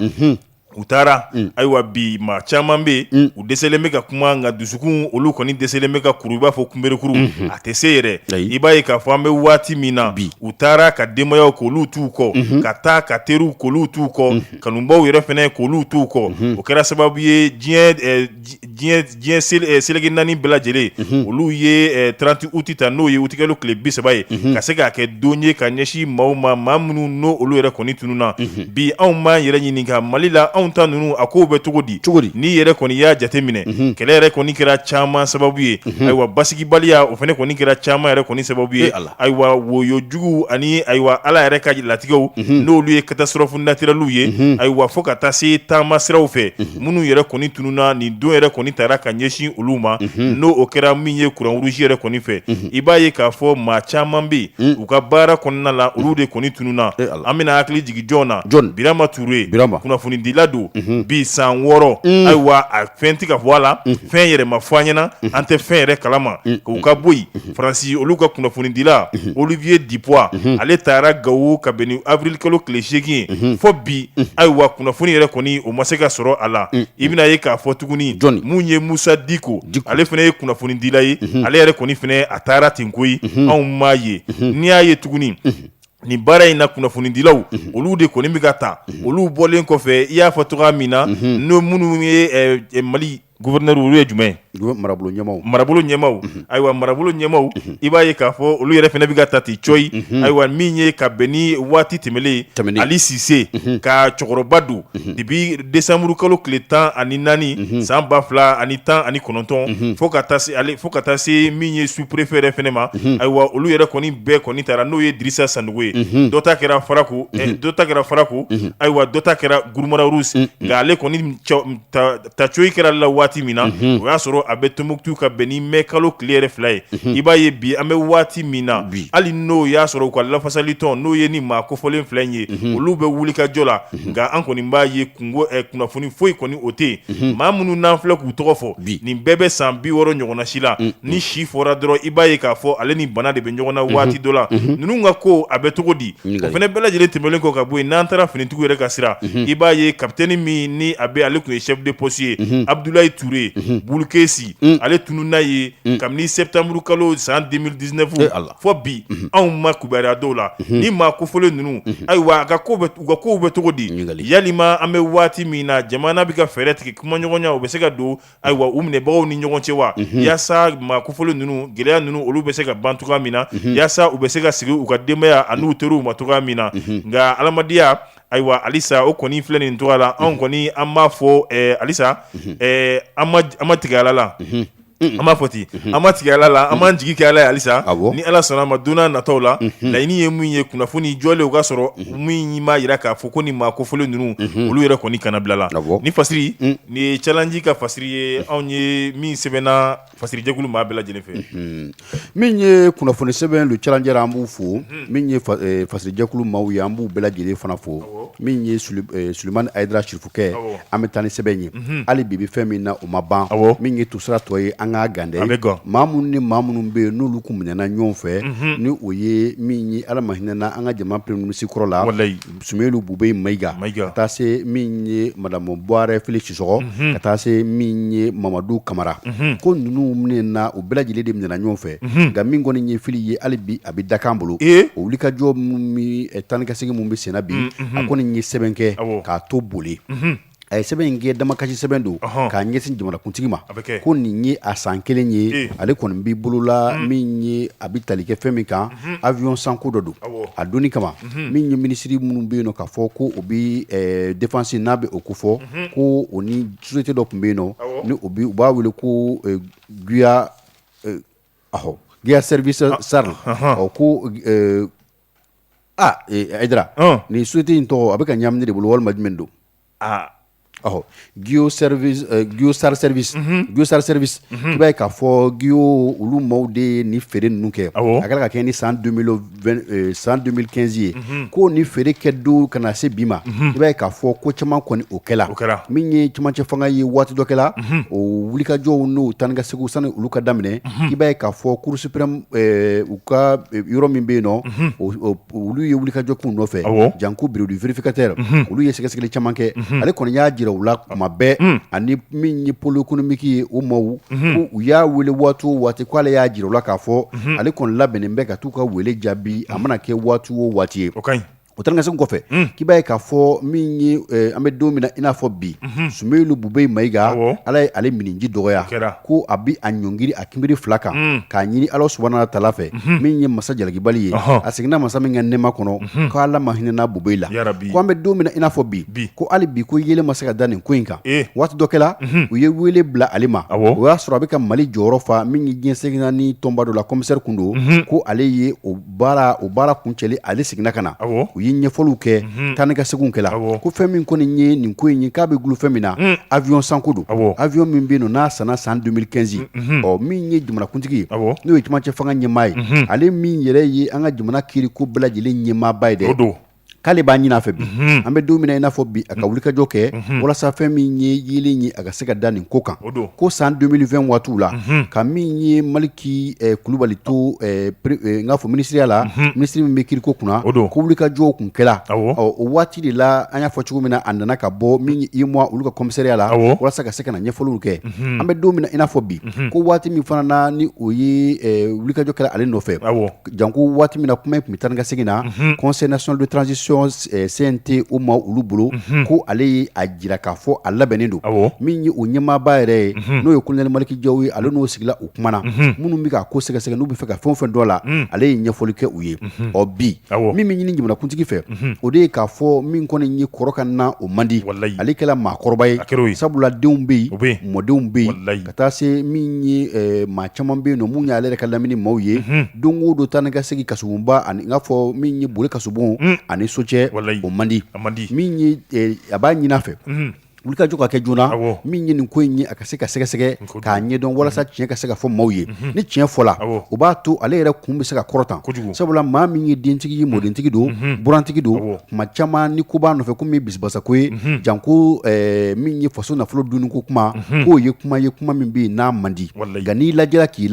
u taara ayiwa bi maa caman bɛ yen u dɛsɛlen bɛ ka kuma nka dusukun olu kɔni dɛsɛlen bɛ ka kuru i b'a fɔ kunberekuru a tɛ se yɛrɛ i b'a ye k'a fɔ an bɛ waati min na u taara ka denbayaw k'olu t'u kɔ ka taa ka teriw k'olu t'u kɔ kanubaw yɛrɛ fɛnɛ k'olu t'u kɔ o kɛra sababu ye diɲɛ seleke naani bɛɛ lajɛlen olu ye 30 août ta n'o ye août kalo tile 30 ye ka se k'a kɛ don ye ka ɲɛsin maaw ma maa minnu n'o olu yɛrɛ kɔni tununa bi anw m'an yɛrɛ ɲininka Mali la anw ta ninnu a kow bɛ cogo di n'i yɛrɛ kɔni y'a jate minɛ kɛlɛ yɛrɛ kɔni kɛra caman sababu ye ayiwa basigibaliya o fana kɔni kɛra caman yɛrɛ kɔni sababu ye ayiwa woyojugu ani ayiwa Ala yɛrɛ ka latigɛw n'olu ye catastrophe naturelle ye ayiwa fo ka taa se taama siraw fɛ minnu yɛrɛ kɔni tununa nin don yɛrɛ kɔni taara ka ɲɛsin olu ma n'o o kɛra min ye courant rouge yɛrɛ kɔni fɛ i b'a ye k'a fɔ maa caman bɛ yen u ka baara kɔnɔna la olu de kɔni tununa an bɛna hakili jigin jɔn na Birama Touré kunnafonidila don bi san 6 ayiwa a fɛn tɛ ka fɔ a la fɛn yɛrɛ ma fɔ an ɲɛna an tɛ fɛn yɛrɛ kalama k'u ka bɔ yen Faransi olu ka kunnafonidila Olivier Dupois ale taara Gawo ka bɛn ni avril kalo tile 8 ye fo bi ayiwa kunnafoni yɛrɛ kɔni o ma se ka sɔrɔ a la i bɛna ye k'a fɔ tuguni mun ye Musa Diko ale fana ye kunnafonidila ye ale yɛrɛ kɔni fana a taara ten koyi anw m'a ye n'i y'a ye tuguni nin baara in na kunnafonidilaw olu de kɔni bɛ ka taa olu bɔlen kɔfɛ i y'a fɔ cogoya min na n'o minnu ye Mali gouverneur olu ye jumɛn marabolo ɲɛmaw ayiwa marabolo ɲɛmaw i b'a ye k'a fɔ olu yɛrɛ fɛnɛ bɛ ka ta ten coyi ayiwa min ye ka bɛn ni waati tɛmɛlen Ali Sise ka cɛkɔrɔba don depuis décembre kalo tile 14 san 2019 fo ka taa se min ye sous-préfet yɛrɛ fɛnɛ ma ayiwa olu yɛrɛ kɔni bɛɛ kɔni taara n'o ye Dirisa Sanogo ye dɔ ta kɛra Faraku ayiwa dɔ ta kɛra Gurumara Rousse nka ale kɔni ta coyi kɛra la waati min na o y'a sɔrɔ a bɛ Tombouctou ka bɛn ni mai kalo tile yɛrɛ 2 ye i b'a ye bi an bɛ waati min na hali n'o y'a sɔrɔ u ka lafasali tɔn n'o ye ni maa kofɔlen filɛ ye olu bɛ wuli ka jɔ la nka an kɔni b'a ye kunnafoni foyi kɔni o tɛ yen maa minnu n'an filɛ k'u tɔgɔ fɔ nin bɛɛ bɛ san 60 ɲɔgɔnna si la ni si fɔra dɔrɔn i b'a ye k'a fɔ ale ni bana de bɛ ɲɔgɔn na waati dɔ la ninnu ka ko a bɛ cogo di o fɛnɛ bɛɛ lajɛlen tɛmɛlen kɔ ka bɔ yen n'an taara finitigiw yɛrɛ ka sira i b'a ye kapitɛni min ni a bɛ ale tun ye chef de poste ye Abdoulaye Touré Bulkesi ale tununna ye kabini septembre kalo san 2019 fo bi anw ma kubariya dɔw la ni maa kofɔlen ninnu ayiwa u ka kow bɛ cogo di yalima an bɛ waati min na jamana bɛ ka fɛɛrɛ tigɛ kumaɲɔgɔnya u bɛ se ka don ayiwa u minɛbagaw ni ɲɔgɔn cɛ wa yaasa maa kofɔlen ninnu gɛlɛya ninnu olu bɛ se ka ban cogoya min na yaasa u bɛ se ka sigi u ka denbaya ani u teriw ma cogoya min na nka adamadenya ayiwa halisa o kɔni filɛ nin cogoya la anw kɔni an b'a fɔ halisa an ma tigɛ Ala la an b'a fɔ ten an ma tigɛ Ala la an m'an jigi kɛ Ala ye halisa ni Ala sɔnna ma don n'a nataw la laɲini ye mun ye kunnafoni jɔlen o ka sɔrɔ min b'a jira k'a fɔ ko ni maa kofɔlen ninnu olu yɛrɛ kɔni kana bila la ni fasiri nin ye challenge ka fasiri ye anw ye min sɛbɛnna fasirijɛkulu maa bɛɛ lajɛlen fɛ min ye kunnafoni sɛbɛn lu challenge an b'u fo min ye fasirijɛkulu maaw ye an b'u bɛɛ lajɛlen fana fo min ye Sulemani Ayidara Sirifukɛ an bɛ taa ni sɛbɛn ye hali bi bɛ fɛn min na o ma ban min ye tusira tɔ ye an ka gande maa minnu ni maa minnu bɛ yen n'olu kun minɛna ɲɔgɔn fɛ ni o ye min ye Ala ma hinɛna an ka jamana premier ministre kɔrɔ la Sumelu Bube Mayiga ka taa se min ye Madame Buware Félix Sisɔgɔ ka taa se min ye Mamadu Kamara ko ninnu minɛna u bɛɛ lajɛlen de minɛna ɲɔgɔn fɛ nka min kɔni ye fili ye hali bi a bɛ dakan bolo o wuli ka jɔ min taa ni ka segin min bɛ senna bi a kɔni ye sɛbɛn kɛ k'a to boli a ye sɛbɛn in kɛ damakasi sɛbɛn don k'a ɲɛsin jamanakuntigi ma ko nin ye a san 1 ye ale kɔni b'i bolola min ye a bɛ tali kɛ fɛn min kan avion sanko dɔ don a donni kama min ye minisiri minnu bɛ yen nɔ k'a fɔ ko o bɛ défense n'a bɛ o ko fɔ ko o ni société dɔ tun bɛ yen nɔ ni u b'a wele ko Guya Service SARL ko Ayidara nin société in tɔgɔ a bɛ ka ɲamini de bolo walima jumɛn don Guyo-SAR service i b'a ye k'a fɔ Guyo olu maaw de ni feere ninnu kɛ a kɛra ka kɛ ni san 2015 ye ko ni feere kɛ don ka na se bi ma i b'a ye k'a fɔ ko caman kɔni o kɛla min ye camancɛ fanga ye waati dɔ kɛla o wulikajɔw n'o taa ni ka seginw sani olu ka daminɛ i b'a ye k'a fɔ Cour suprême u ka yɔrɔ min bɛ yen nɔ olu ye wulikajɔ k'u nɔfɛ Janko bureau du vérificateur olu ye sɛgɛsɛgɛli caman kɛ ale kɔni y'a jira u la kuma bɛɛ ani min ye pôle économique ye o maaw ko u y'a wele waati o waati k'ale y'a jira u la k'a fɔ ale kɔni labɛnnen bɛ ka t'u ka wele jaabi a mana kɛ waati o waati ye o taa ni ka segin kɔfɛ k'i b'a ye k'a fɔ min ye an bɛ don min na i n'a fɔ bi Sumelu Bube Mayiga Ala ye ale miniji dɔgɔya ko a bɛ a ɲɔngiri a kinbiri 2 kan k'a ɲini Ala subahana wa taala fɛ min ye masa jalakibali ye a seginna masa min ka nɛɛma kɔnɔ ko Ala ma hinɛna Bube la ko an bɛ don min na i n'a fɔ bi ko hali bi ko yelen ma se ka da nin ko in kan waati dɔ kɛla u ye wele bila ale ma o y'a sɔrɔ a bɛ ka Mali jɔyɔrɔ fa min ye diɲɛ seginna ni tɔnba dɔ la commissaire kun don ko ale ye o baara kuncɛli ale seginna ka na ye ɲɛfɔliw kɛ taa ni ka seginw kɛla ko fɛn min kɔni ye nin ko in ye k'a bɛ gulu fɛn min na avion sanko don avion min bɛ yen nɔ n'a sanna san 2015 min ye jamanakuntigi ye n'o ye camancɛ fanga ɲɛmaa ye ale min yɛrɛ ye an ka jamana kiiri ko bɛɛ lajɛlen ɲɛmaaba ye dɛ k'ale b'a ɲin'a fɛ bi an bɛ don min na i n'a fɔ bi a ka wulikajɔ kɛ walasa fɛn min ye yeelen ye a ka se ka da nin ko kan ko san 2020 waatiw la ka min ye Maliki Kulubali to n k'a fɔ minisiriya la minisiri min bɛ kiiriko kunna ko wulikajɔw kun kɛla o waati de la an y'a fɔ cogo min na a nana ka bɔ min ye UEMOA olu ka commissariat la walasa ka se ka na ɲɛfɔliw kɛ an bɛ don min na i n'a fɔ bi ko waati min fana na ni o ye wulikajɔ kɛla ale nɔfɛ janko waati min na kuma in tun bɛ taa ni ka segin na Conseil national de transition commission CNT o ma olu bolo ko ale a jira k'a fɔ a labɛnnen don min ye o ɲɛmaaba yɛrɛ ye n'o ye colonel Maliki Jaw ye ale n'o sigila o kumana minnu bɛ ka ko sɛgɛsɛgɛ n'u bɛ fɛ ka fɛn o fɛn dɔ la ale ye ɲɛfɔli kɛ u ye bi min bɛ ɲini jamanakuntigi fɛ o de ye k'a fɔ min kɔni ye kɔrɔ ka na o man di ale kɛla maakɔrɔba ye sabula denw bɛ yen mɔdenw bɛ yen ka taa se min ye maa caman bɛ yen nɔ mun y'ale yɛrɛ ka lamini maaw ye don o don taa ni ka segin kasubonba ani n k'a fɔ min ye boli kasubon ani socɛ o man di min ye a b'a ɲin'a fɛ wuli ka jɔ ka kɛ joona min ye nin ko in ye a ka se ka sɛgɛsɛgɛ k'a ɲɛdɔn walasa tiɲɛ ka se ka fɔ maaw ye ni tiɲɛ fɔla o b'a to ale yɛrɛ kun bɛ se ka kɔrɔtan sabula maa min ye dentigi ye mɔdentigi don burantigi don kuma caman ni ko b'a nɔfɛ komi bisibasako ye janko min ye faso nafolo dunni ko kuma k'o ye kuma min bɛ yen n'a man di nka n'i lajɛra k'i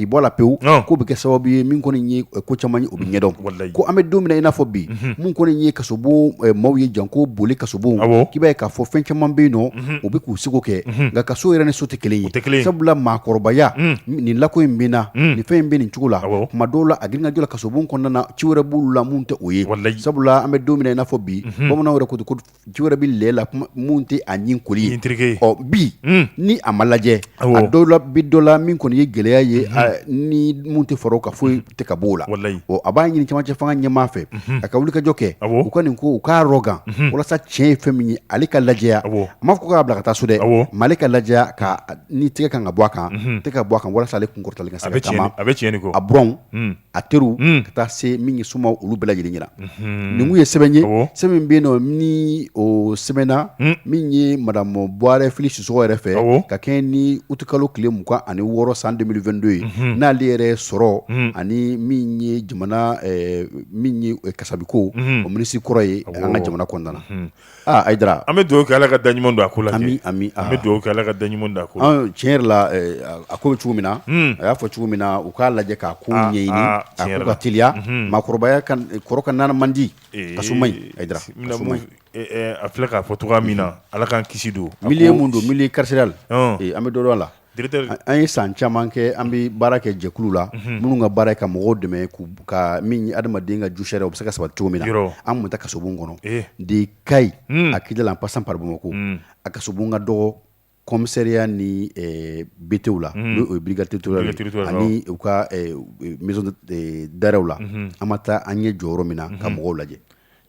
bɔ la pewu k'o bɛ kɛ sababu ye min kɔni ye ko caman ye o bɛ ɲɛdɔn ko an bɛ don min na i n'a fɔ bi mun kɔni ye kasobon maaw ye janko boli kasobon k'i b'a ye k'a fɔ fɛn caman bɛ yen nɔ o bɛ k'u seko kɛ nka ka so yɛrɛ ni so tɛ kelen ye sabula maakɔrɔbaya nin lako in bɛ na nin fɛn in bɛ nin cogo la kuma dɔw la a girinka jɔ la kasobon kɔnɔna na ci wɛrɛ b'olu la mun tɛ o ye sabula an bɛ don min na i n'a fɔ bi bamananw yɛrɛ ko ci wɛrɛ bɛ lɛ la mun tɛ a ɲin koli ye bi ni a ma lajɛ a dɔw la bi dɔ la min kɔni ye gɛlɛya ye ni mun tɛ fara o kan foyi tɛ ka bɔ o la a b'a ɲini camancɛ fanga ɲɛmaa fɛ a ka wuli ka jɔ kɛ u ka nin ko u k'a rɔgan walasa tiɲɛ ye fɛn min ye ale ka lajɛya ma fɔ k'a bila ka taa so dɛ male ka lajɛ ka ni tɛgɛ kan ka bɔ a kan tɛgɛ ka bɔ a kan walasa ale kun kɔrɔtalen ka se ka taama a buranw a teriw ka taa se min ye suma olu bɛɛ lajɛlen ɲɛna nin kun ye sɛbɛn ye sɛbɛn bɛ yen nɔ ni o sɛbɛnna min ye madamu Buwarɛ Fili Sisɔkɔ yɛrɛ fɛ ka kɛ ni uti kalo tile 26 san 2022 ye n'ale yɛrɛ sɔrɔ ani min ye jamana min ye kasabiko o minisiri kɔrɔ ye an ka jamana kɔnɔna na Ayidara an bɛ dugawu kɛ Ala ka da ɲuman don a ko la ami an bɛ dugawu kɛ Ala ka da ɲuman don a ko la tiɲɛ yɛrɛ la a ko bɛ cogo min na a y'a fɔ cogo min na u k'a lajɛ k'a ko ɲɛɲini a ko ka teliya maakɔrɔbaya kɔrɔ ka nana man di kaso man ɲi Ayidara kaso man ɲi a filɛ k'a fɔ cogoya min na Ala k'an kisi don milieu mun don milieu carcéral an bɛ dɔ dɔn a la an ye san caman kɛ an bɛ baara kɛ jɛkulu la minnu ka baara ye ka mɔgɔw dɛmɛ ka min ye adamaden ka ju sariya o bɛ se ka sabati cogo min na an kun bɛ taa kasobon kɔnɔ de Kayi a Kidal en passant par Bamako a kasobon ka dɔgɔ commissariat ni BTW la n'o ye brigade territoriale ani u ka maison d'arrêt la an ma taa an ye jɔyɔrɔ min na ka mɔgɔw lajɛ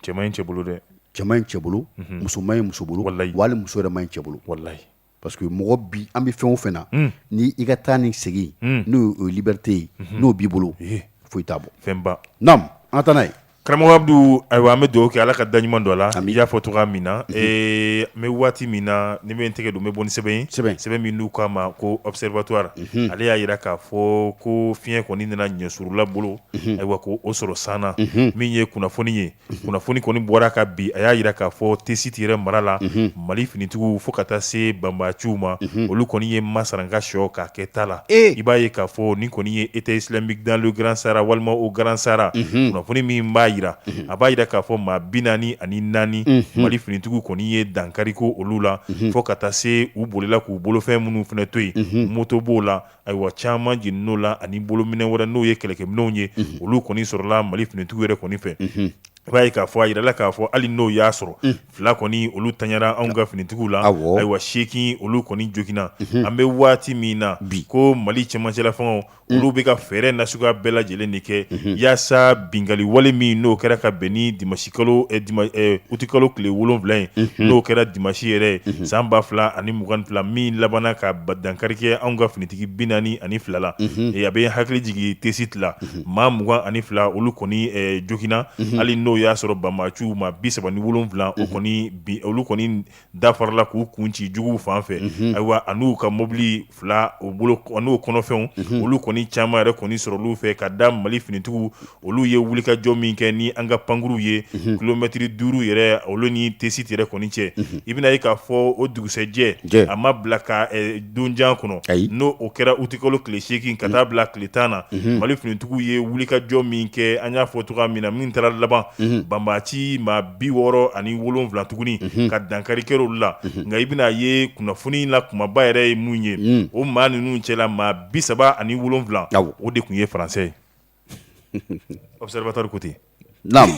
cɛ man ɲi cɛ bolo dɛ cɛ man ɲi cɛ bolo muso man ɲi muso bolo wali muso yɛrɛ man ɲi cɛ bolo parce que mɔgɔ bi an bɛ fɛn o fɛn na ni i ka taa ni segin n'o ye liberté ye n'o b'i bolo foyi t'a bɔ fɛnba naam an taa n'a ye karamɔgɔ Abdu ayiwa an bɛ dugawu kɛ Ala ka da ɲuman don a la i y'a fɔ cogoya min na n bɛ waati min na ni bɛ n tɛgɛ don n bɛ bɔ ni sɛbɛn ye sɛbɛn min n'u k'a ma ko observatoire ale y'a jira k'a fɔ ko fiɲɛ kɔni nana ɲɛsurula bolo ayiwa ko o sɔrɔ san na min ye kunnafoni ye kunnafoni kɔni bɔra ka bi a y'a jira k'a fɔ T-Site yɛrɛ mara la Mali finitigiw fo ka taa se banbaciw ma olu kɔni ye masaranka sɔ k'a kɛ ta la i b'a ye k'a fɔ ni kɔni ye État islamique dans le Grand Sahara walima au Grand Sahara kunnafoni min b'a yira a b'a yira k'a fɔ maa 44 Mali finitigiw kɔni ye dankariko olu la fo ka taa se u bolila k'u bolofɛn minnu fana to yen moto b'o la ayiwa caman jeninen la ani bolominɛ wɛrɛ n'o ye kɛlɛkɛminɛnw ye olu kɔni sɔrɔla Mali finitigiw yɛrɛ kɔni fɛ i b'a ye k'a fɔ a yirala k'a fɔ hali n'o y'a sɔrɔ fila kɔni olu taɲara anw ka finitigiw la ayiwa 8 olu kɔni joginna an bɛ waati min na ko Mali cɛmancɛla fɛngɛw olu bɛ ka fɛɛrɛ nasuguya bɛɛ lajɛlen de kɛ yaasa bingali wale min n'o kɛra ka bɛn ni dimanche kalo uti kalo tile 7 ye n'o kɛra dimanche yɛrɛ ye san 2022 min labanna ka dankari kɛ anw ka finitigi 42 la a bɛ hakili jigin T-Site la maa 22 olu kɔni joginna hali n'o y'a sɔrɔ banbaciw ma 37 o kɔni olu kɔni dafarala k'u kun ci juguw fan fɛ ayiwa an'u ka mobili 2 o bolo an'u kɔnɔfɛnw olu kɔni caman yɛrɛ kɔni sɔrɔ olu fɛ ka da Mali finitigiw olu ye wulikajɔ min kɛ ni an ka pankuruw ye kilomɛtiri 5 yɛrɛ olu ni T-Site yɛrɛ kɔni cɛ i bɛna ye k'a fɔ o dugusɛjɛ a ma bila ka donjan kɔnɔ n'o o kɛra utikalo tile 8 ka taa bila tile 10 na Mali finitigiw ye wulikajɔ min kɛ an y'a fɔ cogoya min na min taara laban banbaci maa 67 tuguni ka dankari kɛ olu la nka i bɛna ye kunnafoni la kumaba yɛrɛ ye mun ye o maa ninnu cɛla maa 37 o de tun ye français observateur ko ten naam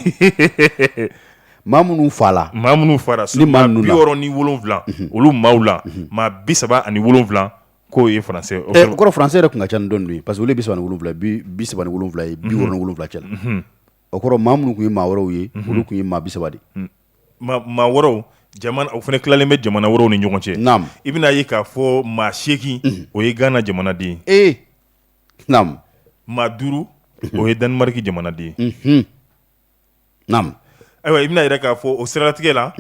Mamunu fala ni mamunu 70 olu maula ma 30 ani 7 ko ye français o ko français yɛrɛ kun ka ca ni dɔn parce que olu 37 bi 37 ye 67 cɛla o kɔrɔ mamunu kun ye maa wɛrɛw ye olu kun ye maa 30 de maa wɛrɛw jamana o fana tilalen bɛ jamana wɛrɛw ni ɲɔgɔn cɛ naam i bɛna ye k'a fɔ maa 8 o ye Ghana jamanaden naam maa 5 o ye Danemark jamanaden naam ayiwa i bɛna yira k'a fɔ o siralatigɛ la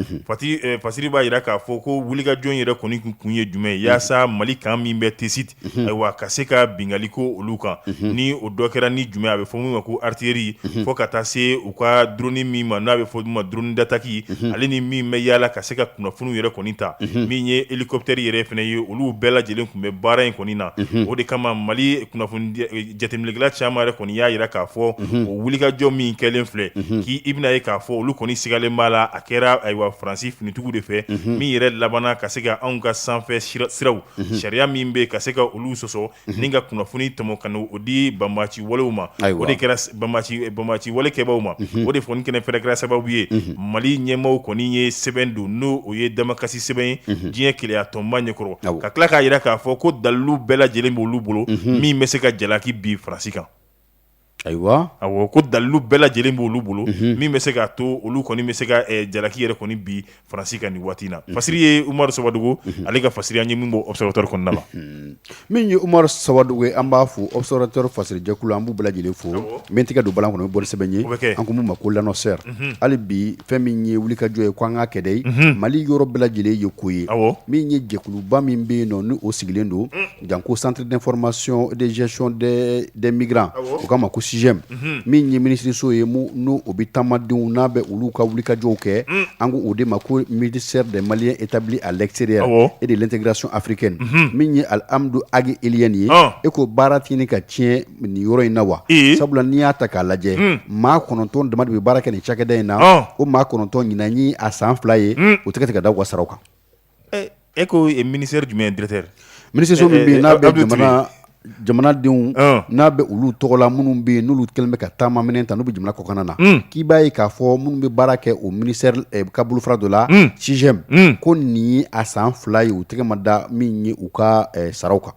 Fasiri b'a yira k'a fɔ ko wulikajɔ yɛrɛ kɔni kun ye jumɛn ye yaasa Mali kan min bɛ Tesit ayiwa ka se ka bingali ko olu kan ni o dɔ kɛra ni jumɛn a bɛ fɔ min ma ko artillerie fo ka taa se u ka drone min ma n'a bɛ fɔ min ma drone d'attaque ale ni min bɛ yaala ka se ka kunnafoniw yɛrɛ kɔni ta min ye hélicoptère yɛrɛ fana ye olu bɛɛ lajɛlen tun bɛ baara in kɔni na o de kama Mali kunnafoni jateminɛkɛla caman yɛrɛ kɔni y'a yira k'a fɔ o wulikajɔ min kɛlen filɛ i bɛna ye k'a fɔ olu kɔni sigalen b'a la a kɛra ayiwa Faransi finitigiw de fɛ min yɛrɛ labanna ka se ka anw ka sanfɛ siraw sariya min bɛ ka se ka olu sɔsɔ ni ka kunnafoni tɔmɔ ka o di banbaaci walew ma o de kɛra banbaaci wale kɛbaaw ma o de fɔni kɛnɛ fɛnɛ kɛra sababu ye Mali ɲɛmaaw kɔni ye sɛbɛn don n'o o ye damakasi sɛbɛn ye diɲɛ keleya tɔnba ɲɛkɔrɔ ka tila k'a yira k'a fɔ ko dalilu bɛɛ lajɛlen b'olu bolo min bɛ se ka jalaki bi Faransi kan ayiwa awɔ ko dalilu bɛɛ lajɛlen b'olu bolo min bɛ se k'a to olu kɔni bɛ se ka jalaki yɛrɛ kɔni bi Faransi kan nin waati in na Fasiri ye Umaru Sabadogo ale ka fasiri an ye min bɔ observateur kɔnɔna la min ye Umaru Sabadogo an b'a fo observateur fasiri jɛkulu an b'u bɛɛ lajɛlen fo min tɛgɛ don balan kɔnɔ o bɔri sɛbɛn ye an ko mun ma ko l'annonceur hali bi fɛn min ye wulikajɔ ye ko an ka kɛ dɛ Mali yɔrɔ bɛɛ lajɛlen ye ko ye min ye jɛkuluba min bɛ yen nɔ ni o sigilen don janko centre d'information et de gestion des migrants o kama ko CIGEM min ye minisiriso ye n'o o bɛ taamadenw n'a bɛ olu ka wulikajɔw kɛ an ko o de ma ko ministère des Maliens établis à l'extérieur et de l'intégration africaine min ye Alhamdu Agi Eliane ye e ko baara tini ka tiɲɛ nin yɔrɔ in na wa sabula n'i y'a ta k'a lajɛ maa 9 dama de bɛ baara kɛ nin cakɛda in na o maa 9 ɲinan ye a san 2 ye o tɛgɛ tɛ ka da u ka saraw kan e ko ministère jumɛn directeur ministériso min bɛ yen n'a bɛ jamanadenw n'a bɛ olu tɔgɔ la minnu bɛ yen n'olu kɛlen bɛ ka taama minɛn ta n'u bɛ jamana kɔkan na k'i b'a ye k'a fɔ minnu bɛ baara kɛ o ministère ka bolofara dɔ la CIGEM ko nin ye a san 2 ye u tɛgɛ ma da min ye u ka saraw kan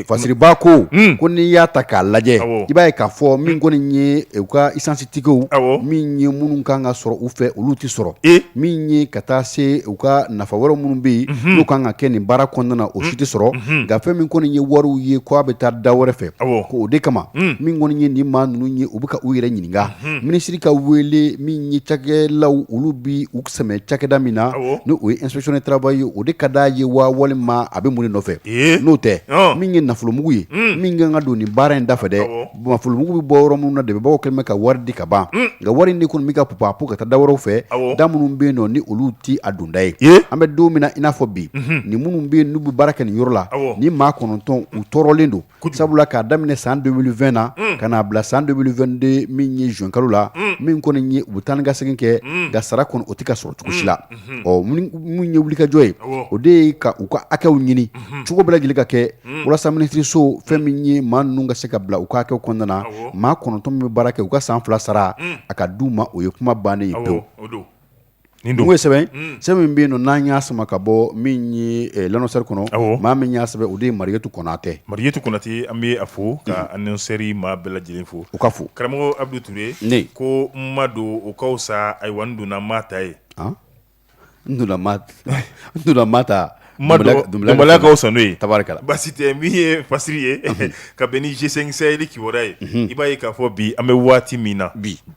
Fasiriba ko ko n'i y'a ta k'a lajɛ i b'a ye k'a fɔ min kɔni ye u ka essence tigiw min ye minnu kan ka sɔrɔ u fɛ olu tɛ sɔrɔ min ye ka taa se u ka nafa wɛrɛ minnu bɛ yen n'u kan ka kɛ nin baara kɔnɔna na o si tɛ sɔrɔ nka fɛn min kɔni ye wariw ye ko a bɛ taa da wɛrɛ fɛ ko o de kama min kɔni ye nin maa ninnu ye u bɛ ka u yɛrɛ ɲininka minisiri ka wele min ye cakɛlaw olu bi u sɛmɛ cakɛda min na ni o ye inspection du travail ye o de ka d'a ye wa walima a bɛ mun de nɔfɛ n'o tɛ min ye nafolomugu ye min kan ka don nin baara in dafɛ dɛ nafolomugu bɛ bɔ yɔrɔ minnu na dɛmɛbagaw kɛlen bɛ ka wari di ka ban nka wari in de kɔni bɛ ka pupa ka taa da wɛrɛw fɛ da minnu bɛ yen nɔ ni olu ti a dunda ye an bɛ don min na i n'a fɔ bi ni minnu bɛ yen n'u bɛ baara kɛ nin yɔrɔ la ni maa 9 u tɔɔrɔlen don sabula k'a daminɛ san 2020 na ka n'a bila san 2022 min ye juin kalo la min kɔni ye u bɛ taa ni ka segin kɛ nka sara kɔni o tɛ ka sɔrɔ cogo si la mun ye wulikajɔ ye o de ye ka u ka hakɛw ɲini cogo bɛɛ lajɛlen ka kɛ walasa minisiriso fɛn min ye maa ninnu ka se ka bila u ka hakɛw kɔnɔna na maa 9 min bɛ baara kɛ u ka san 2 sara a ka d'u ma o ye kuma bannen ye pewu n'o ye sɛbɛn min bɛ yen nɔ n'an y'a sama ka bɔ min ye l'annonceur kɔnɔ maa min y'a sɛbɛn o de ye Marietou Konate an bɛ a fo ka annonceur maa bɛɛ lajɛlen fo u ka fo karamɔgɔ Abdou Touré ko n ma don o ka wusa ayiwa n donna maa ta ye n donna maa ta Dumbala ka wusa n'o ye tabarikala basi tɛ min ye Fasiri ye ka bɛn ni G5 Sahel kibaruya ye i b'a ye k'a fɔ bi an bɛ waati min na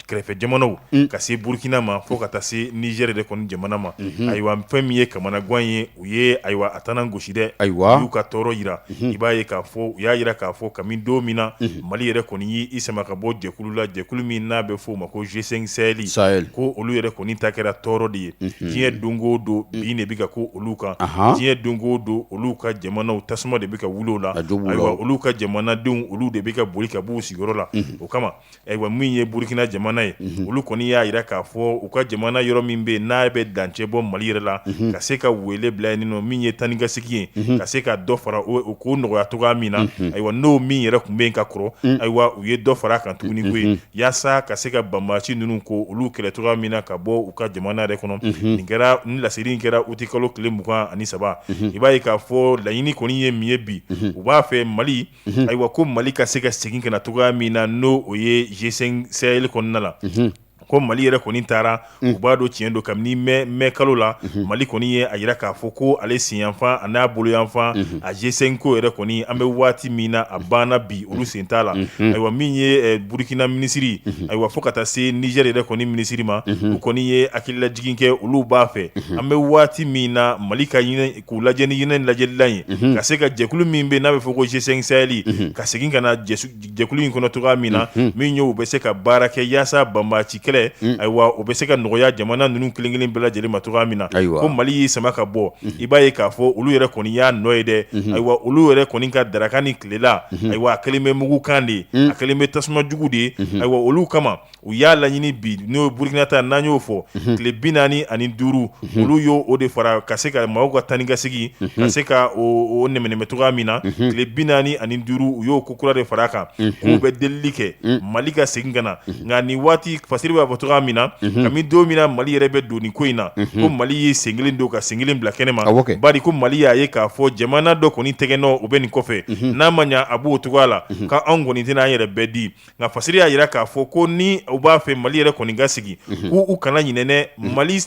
kɛrɛfɛ jamanaw ka se Burkina ma fo ka taa se Niger de kɔni jamana ma ayiwa fɛn min ye kamanagan ye u ye ayiwa a t'an gosi dɛ u y'u ka tɔɔrɔ yira i b'a ye k'a fɔ u y'a yira k'a fɔ kabini don min na Mali yɛrɛ kɔni y'i sama ka bɔ jɛkulu la jɛkulu min n'a bɛ fɔ o ma ko G5 Sahel ko olu yɛrɛ kɔni ta kɛra tɔɔrɔ de ye diɲɛ don o don bin de bɛ ka ko olu kan diɲɛ dongo don olu ka jamanaw tasuma de bɛ ka wuli o la ayiwa olu ka jamanadenw olu de bɛ ka boli ka b'u sigiyɔrɔ la o kama ayiwa min ye Burkina jamana ye olu kɔni y'a yira k'a fɔ u ka jamana yɔrɔ min bɛ n'a bɛ dancɛ bɔ Mali yɛrɛ la ka se ka wele bila yen nɔ min ye taa ni ka segin ye ka se ka dɔ fara o ko nɔgɔya cogoya min na ayiwa n'o min yɛrɛ tun bɛ yen ka kɔrɔ ayiwa u ye dɔ fara a kan tuguni ko ye yaasa ka se ka banbaasi ninnu ko olu kɛlɛ cogoya min na ka bɔ u ka jamana yɛrɛ kɔnɔ ni lasiri in kɛra uti kalo tile 23 i b'a ye k'a fɔ laɲini kɔni ye min ye bi u b'a fɛ Mali ayiwa ko Mali ka se ka segin ka na cogoya min na n'o o ye G5 Sahel kɔnɔna la ko Mali yɛrɛ kɔni taara u b'a dɔn tiɲɛ don kabini mai kalo la Mali kɔni ye a yira k'a fɔ ko ale senyanfan a n'a boloyanfan a G5 ko yɛrɛ kɔni an bɛ waati min na a banna bi olu sen t'a la ayiwa min ye Burkina minisiri ayiwa fo ka taa se Niger yɛrɛ kɔni minisiri ma u kɔni ye hakililajigin kɛ olu b'a fɛ an bɛ waati min na Mali ka k'u lajɛ ni ɲinɛ lajɛlila ye ka se ka jɛkulu min bɛ n'a bɛ fɔ ko G5 Sahel ka segin ka na jɛkulu in kɔnɔ cogoya min na min ye u bɛ se ka baara kɛ yaasa banbaaci kɛlɛ ayiwa o bɛ se ka nɔgɔya jamana ninnu kelen-kelen bɛɛ lajɛlen ma cogoya min na ko Mali y'i sama ka bɔ i b'a ye k'a fɔ olu yɛrɛ kɔni y'a nɔ ye dɛ ayiwa olu yɛrɛ kɔni ka daraka ni tilela ayiwa a kelen bɛ mugukan de a kelen bɛ tasuma jugu de ayiwa olu kama u y'a laɲini bi n'o ye Burkina ta n'an y'o fɔ tile 45 olu y'o de fara ka se ka maaw ka taa ni ka segin ka se ka o nɛmɛnɛmɛ cogoya min na tile 45 u y'o ko kura de fara a kan k'u bɛ delili kɛ Mali ka segin ka na nka nin waati fasiri b'a fɔ cogoya min na kabini don min na Mali yɛrɛ bɛ don nin ko in na ko Mali ye sen kelen don ka sen kelen bila kɛnɛ ma bari ko Mali y'a ye k'a fɔ jamana dɔ kɔni tɛgɛnɔ o bɛ nin kɔfɛ n'a ma ɲa a b'o cogoya la k'anw kɔni tɛna an yɛrɛ bɛɛ di nka fasiri y'a yira k'a fɔ ko ni u b'a fɛ Mali yɛrɛ kɔni ka sigi k'u kana ɲinɛ Mali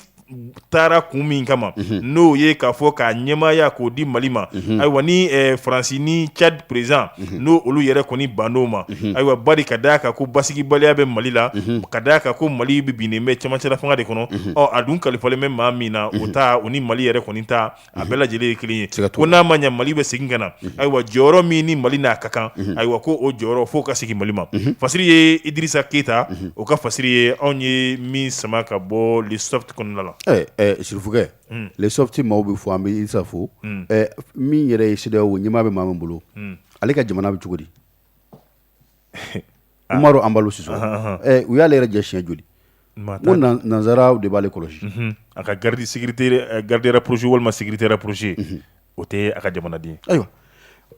taara kun min kama n'o ye k'a fɔ k'a ɲɛmaya k'o di Mali ma ayiwa ni Faransi ni Tchad président n'o olu yɛrɛ kɔni band'o ma ayiwa bari ka d'a kan ko basigibaliya bɛ Mali la ka d'a kan ko Mali bɛ binnen bɛ cɛmancɛla fanga de kɔnɔ a dun kalifalen bɛ maa min na o ni Mali yɛrɛ kɔni ta a bɛɛ lajɛlen ye kelen ye ko n'a ma ɲa Mali bɛ segin ka na ayiwa jɔyɔrɔ min ni Mali n'a ka kan ayiwa ko o jɔyɔrɔ fo ka segin Mali ma fasiri ye Idrissa Keita o ka fasiri ye anw ye min sama ka bɔ le soft kɔnɔna la Sirifukɛ le soft maaw bɛ fɔ an bɛ Idrissa fo min yɛrɛ ye CEDEAO ɲɛmaa bɛ maa min bolo ale ka jamana bɛ cogo di Umaru Anbalo Siso u y'ale yɛrɛ jɛ siɲɛ joli ko nanzaraw de b'ale kɔlɔsi a ka garde rapproché walima sécurité rapproché o tɛ a ka jamanaden ayiwa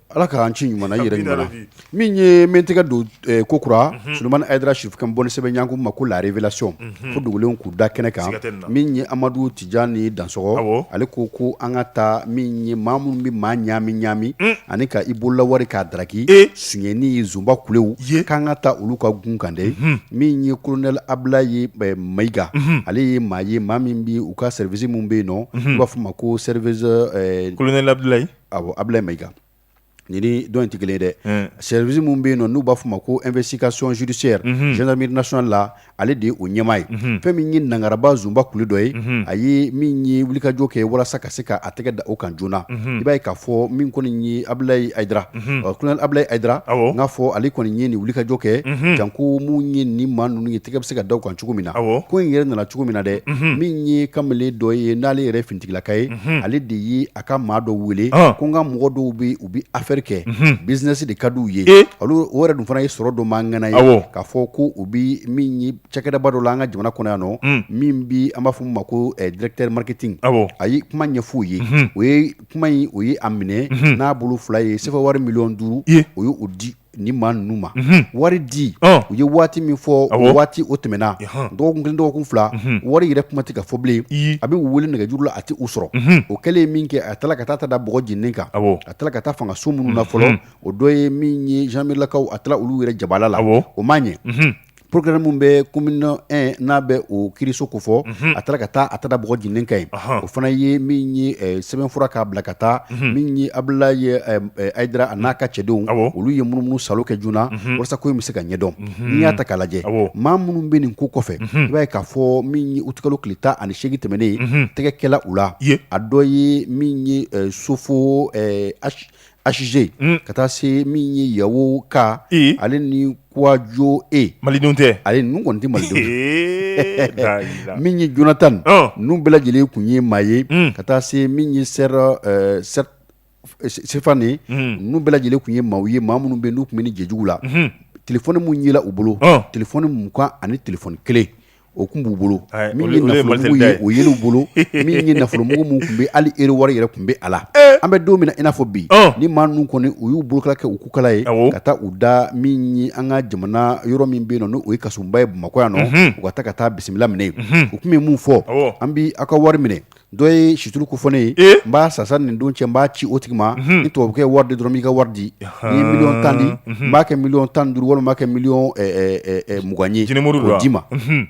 Ala k'an ci ɲuman na i yɛrɛ ɲuman na min ye min tɛgɛ don ko kura Sulemani Ayidara Sirifukɛ bɔ ni sɛbɛn ɲanku ma ko la révélation fo dugulenw k'u da kɛnɛ kan min ye Amadu Tijani Dansɔgɔ ale ko an ka taa min ye maa minnu bɛ maa ɲaami ani ka i bolola wari k'a daraki suɲɛni Zumba Kulew k'an ka taa olu ka gun kan dɛ min ye colonel Ablaye Mayiga ale ye maa ye maa min bɛ u ka service min bɛ yen nɔ u b'a fɔ ma ko service colonel Ablaye Ablaye Mayiga ni dɔn in tɛ kelen dɛ service mun bɛ yen nɔ n'u b'a fɔ ma ko investigation judiciaire gendarmerie nationale la ale de ye o ɲɛmaa ye fɛn min ye nangaraba Zumba Kule dɔ ye a ye min ye wulikajɔ kɛ walasa ka se ka a tɛgɛ da o kan joona i b'a ye k'a fɔ min kɔni ye Ablaye Ayidara colonel Ablaye Ayidara n k'a fɔ ale kɔni ye nin wulikajɔ kɛ janko mun ye nin maa ninnu ye tɛgɛ bɛ se ka da o kan cogo min na ko in yɛrɛ nana cogo min na dɛ min ye kamalen dɔ ye n'ale yɛrɛ finitigilaka ye ale de ye a ka maa dɔ wele ko n ka mɔgɔ dɔw bɛ u bɛ affaire kɛ business de ka d'u ye olu o yɛrɛ dun fana ye sɔrɔ dɔ mangana ye k'a fɔ ko u bɛ min ye cakɛdaba dɔ la an ka jamana kɔnɔ yan nɔ min bi an b'a fɔ ma ko directeur marketing a ye kuma ɲɛf'u ye o ye kuma in o ye a minɛ n'a bolo 2 ye sefa wari 5 o ye o di ni maa ninnu ma wari di u ye waati min fɔ o waati o tɛmɛna dɔgɔkun 1 dɔgɔkun 2 wari yɛrɛ kuma tɛ ka fɔ bilen a bɛ wele nɛgɛjuru la a tɛ u sɔrɔ o kɛlen ye min kɛ a tila ka taa da bɔgɔ jeninen kan a tila ka taa fanga so minnu na fɔlɔ o dɔ ye min ye gendarmelakaw a tila olu yɛrɛ jabala la o ma ɲɛ programme mun bɛ commune 1 n'a bɛ o kiiriso ko fɔ a tila ka taa a tada bɔgɔ jeninen ka yen o fana ye min ye sɛbɛnfura k'a bila ka taa min ye Ablaye Ayidara a n'a ka cɛdenw olu ye munumunu salo kɛ joona walasa ko in bɛ se ka ɲɛdɔn n'i y'a ta k'a lajɛ maa minnu bɛ nin ko kɔfɛ i b'a ye k'a fɔ min ye utikalo tile 18 tɛmɛnen tɛgɛ kɛla u la a dɔ ye min ye Sofo HG ka taa se min ye Yawo ka ale ni Kwajo malidenw tɛ ale ninnu kɔni tɛ malidenw min ye Jonathan ninnu bɛɛ lajɛlen kun ye maa ye ka taa se min ye Sefane ninnu bɛɛ lajɛlen kun ye maaw ye maa minnu bɛ n'u kun bɛ ni jɛjugu la telefɔni mun yela u bolo telefɔni 20 ani telefɔni 1 o kun b'u bolo min ye nafolomugu ye o yeli u bolo min ye nafolomugu mun kun bɛ hali ere wari yɛrɛ kun bɛ a la an bɛ don min na i n'a fɔ bi ni maa ninnu kɔni u y'u bolokala kɛ u kukala ye ka taa u da min ye an ka jamana yɔrɔ min bɛ yen nɔ n'o ye Kasumba ye Bamakɔ yan nɔ u ka taa bisimila minɛ u kun bɛ mun fɔ an bi aw ka wari minɛ dɔ ye situlu ko fɔ ne ye n b'a sasa nin don cɛ n b'a ci o tigi ma ni tubabukɛ wari di dɔrɔn b'i ka wari di ni miliyɔn 10 di n b'a kɛ miliyɔn 15 walima n b'a kɛ miliyɔn 20 ye k'o d'i ma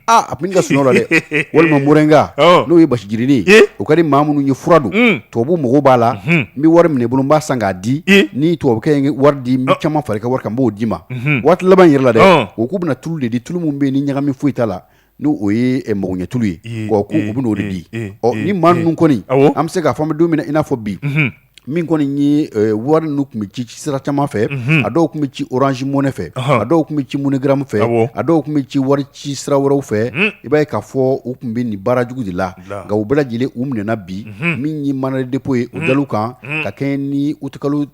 a tun ka sunɔgɔ la dɛ walima Morenga n'o ye basi jirinin o ka di maa minnu ye fura don tubabu mɔgɔw b'a la n bɛ wari minɛ bolo n b'a san k'a di ni tubabukɛ ye wari di n bɛ caman fara i ka wari kan n b'o d'i ma waati laban yɛrɛ la dɛ o k'u bɛna tulu de di tulu min bɛ yen ni ɲagami foyi t'a la n'o o ye magoɲɛtulu ye ko u bɛ n'o de di ni maa ninnu kɔni an bɛ se k'a fɔ an bɛ don min na i n'a fɔ bi min kɔni ye wari ninnu tun bɛ ci sira caman fɛ a dɔw tun bɛ ci Orange Money fɛ a dɔw tun bɛ ci MoneyGram fɛ a dɔw tun bɛ ci wari ci sira wɛrɛw fɛ i b'a ye k'a fɔ u tun bɛ nin baara jugu de la nka u bɛɛ lajɛlen u minɛna bi min ye Mana Dépôt ye o dal'u kan ka kɛɲɛ ni utikalo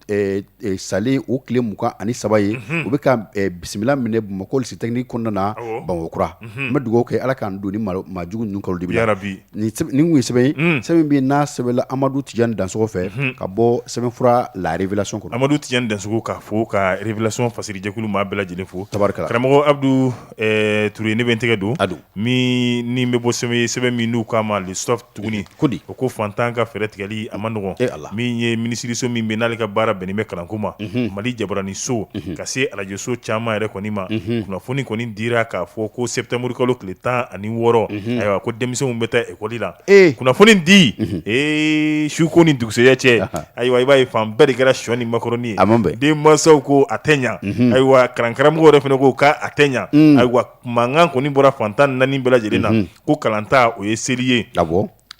salen o tile 23 ye u bɛ ka bisimila minɛ Bamakɔ lycée technique kɔnɔna na Bamakɔkura n bɛ dugawu kɛ Ala k'an don ni maa jugu ninnu kalo de bi la nin kun ye sɛbɛn ye sɛbɛn bɛ n'a sɛbɛnla Amadu Tijani Dansɔgɔ fɛ ka bɔ sɛbɛnfura La Révélation kɔnɔ Amadu Tijani Dansɔgɔ ka fo ka Révélation fasiri jɛkulu maa bɛɛ lajɛlen fo tabarikala karamɔgɔ Abdou Touré ne bɛ n tɛgɛ don min bɛ bɔ sɛbɛn min n'u k'a ma le soft tuguni o ko fantan ka fɛɛrɛ tigɛli a ma nɔgɔn min ye minisiriso min bɛ n'ale ka baara bɛnnen bɛ kalanko ma Mali Jabarani so ka se radio so caman yɛrɛ kɔni ma kunnafoni kɔni dira k'a fɔ ko septembre kalo tile 16 ayiwa ko denmisɛnw bɛ taa ekɔli la kunnafoni di suko ni dugusɛjɛ cɛ ayiwa i b'a ye fan bɛɛ de kɛra sɔ ni makɔrɔni ye den mansaw ko a tɛ ɲa ayiwa karamɔgɔ yɛrɛ fana ko k'a tɛ ɲa ayiwa mankan kɔni bɔra fantan 4 bɛɛ lajɛlen na ko kalanta o ye seli ye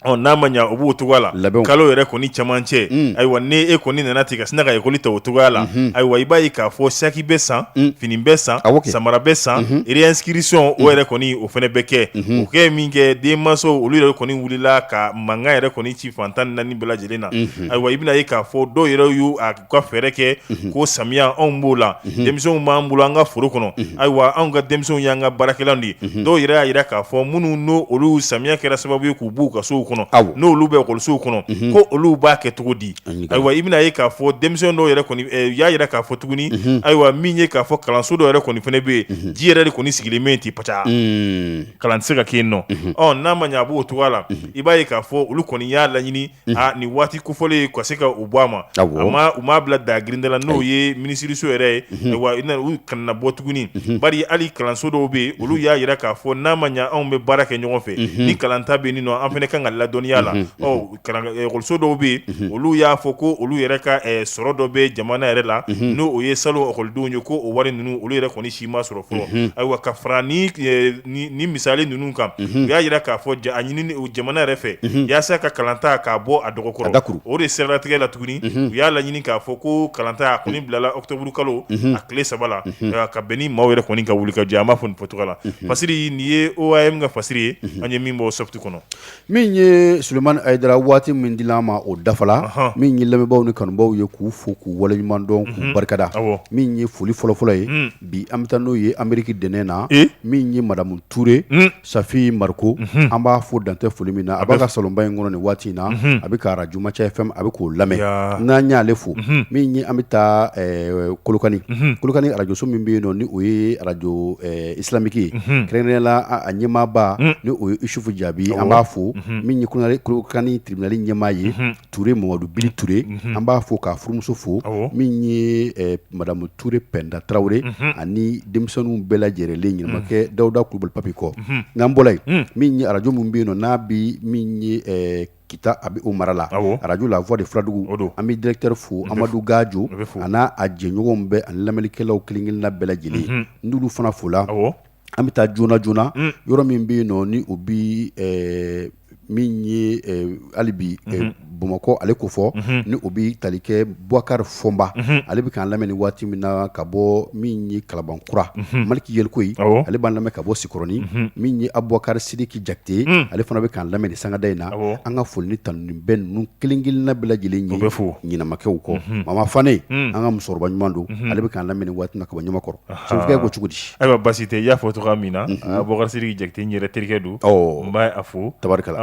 n'a ma ɲa o b'o cogoya la kalo yɛrɛ kɔni caman cɛ ayiwa ni e kɔni nana ten ka sina ka ekɔli ta o cogoya la ayiwa i b'a ye k'a fɔ saki bɛ san fini bɛ san samara bɛ san réinscription o yɛrɛ kɔni o fana bɛ kɛ o kɛ min kɛ den mansaw olu yɛrɛ kɔni wulila ka mankan yɛrɛ kɔni ci fantan 4 bɛɛ lajɛlen na ayiwa i bɛna ye k'a fɔ dɔw yɛrɛ y'u ka fɛɛrɛ kɛ ko samiya anw b'o la denmisɛnw b'an bolo an ka foro kɔnɔ ayiwa anw ka denmisɛnw y'an ka baarakɛlanw de ye dɔw yɛrɛ y'a jira k'a fɔ minnu n'o olu samiya kɛra sababu ye k'u b'u ka sow n'olu bɛ ekɔlisow kɔnɔ ko olu b'a kɛ cogo di ayiwa i bɛna ye k'a fɔ denmisɛn dɔw yɛrɛ kɔni y'a jira k'a fɔ tuguni ayiwa min ye k'a fɔ kalanso dɔw yɛrɛ kɔni fana bɛ yen ji yɛrɛ de kɔni sigilen bɛ ten paca kalan tɛ se ka kɛ yen nɔ n'a ma ɲɛ a b'o cogoya la i b'a ye k'a fɔ olu kɔni y'a laɲini nin waati kofɔlen ka se ka u bɔ a ma u m'a bila da girinde la n'o ye minisiriso yɛrɛ ye ayiwa u kana bɔ tuguni bari hali kalanso dɔw bɛ yen olu y'a jira k'a fɔ n'a ma ɲɛ anw bɛ baara kɛ ɲɔgɔn fɛ ni kalanta bɛ nin nɔ an fana kan ka ladɔnniya la ekɔliso dɔw bɛ yen olu y'a fɔ ko olu yɛrɛ ka sɔrɔ dɔ bɛ jamana yɛrɛ la n'o o ye salon ekɔlidenw ye ko o wari ninnu olu yɛrɛ kɔni si ma sɔrɔ fɔlɔ ayiwa ka fara ni misali ninnu kan u y'a jira k'a fɔ a ɲini jamana yɛrɛ fɛ yaasa ka kalanta k'a bɔ a dɔgɔkɔrɔ o de seratigɛ la tuguni u y'a laɲini k'a fɔ ko kalanta a kɔni bilala octobre kalo a tile 3 la ka bɛn ni maaw yɛrɛ kɔni ka wuli ka jɔ an b'a fɔ nin fɔcogo la fasiri nin ye OAM ka fasiri ye an ye min bɔ sɔfti kɔnɔ min ye Sulemani Ayidara waati min dil'a ma o dafala min ye lamɛnbaaw ni kanubaw ye k'u fo k'u waleɲuman dɔn k'u barikada min ye foli fɔlɔfɔlɔ ye bi an bɛ taa n'o ye Amérique dɛnɛ na min ye Madamu Touré Safi Mariko an b'a fo dantɛ foli min na a b'a ka salonba in kɔnɔ nin waati in na a bɛ ka Radio Macha FM a bɛ k'o lamɛn n'an y'ale fo min ye an bɛ taa Kolokani arajoso min bɛ yen nɔ ni o ye arajo islamique ye kɛrɛnkɛrɛnnenya la a ɲɛmaaba ni o ye Isufu Jaabi an b'a fo min ye Kolokani tribunal ɲɛmaa ye Touré Mamadu Bili Touré an b'a fo k'a furumuso fo min ye Madamu Touré Penda Traoré ani denmisɛnninw bɛɛ lajɛlen ɲɛnamakɛ Dawuda Kulubali Papi kɔ n'an bɔra yen min ye arajo min bɛ yen nɔ n'a bi min ye kita a bɛ o mara la arajo La Voix de Filadugu an bɛ directeur fo Amadu Gajo a n'a a jɛɲɔgɔnw bɛɛ ani lamɛnnikɛlaw kelen-kelenna bɛɛ lajɛlen n'olu fana fola an bɛ taa joona joona yɔrɔ min bɛ yen nɔ ni o bi min ye hali bi Bamakɔ ale ko fɔ ni o bi tali kɛ Boubacar Fomba ale bɛ k'an lamɛn ni waati min na ka bɔ min ye Kalabankura Maliki Yelikoyi ale b'an lamɛn ka bɔ Sikɔrɔni min ye Aboubacar Sidiki Jakite ale fana bɛ k'an lamɛn ni sangada in na an ka foli ni tanuni bɛɛ ninnu kelen kelenna bɛɛ lajɛlen ye ɲinamakɛw kɔ Mama Fane an ka musokɔrɔba ɲuman don ale bɛ k'an lamɛn ni waati na ka bɔ Ɲamakɔrɔ Sefukɛ ko cogo di ayiwa basi tɛ i y'a fɔ cogoya min na Aboubacar Sidiki Jakite n yɛrɛ terikɛ don n b'a a fo tabarikala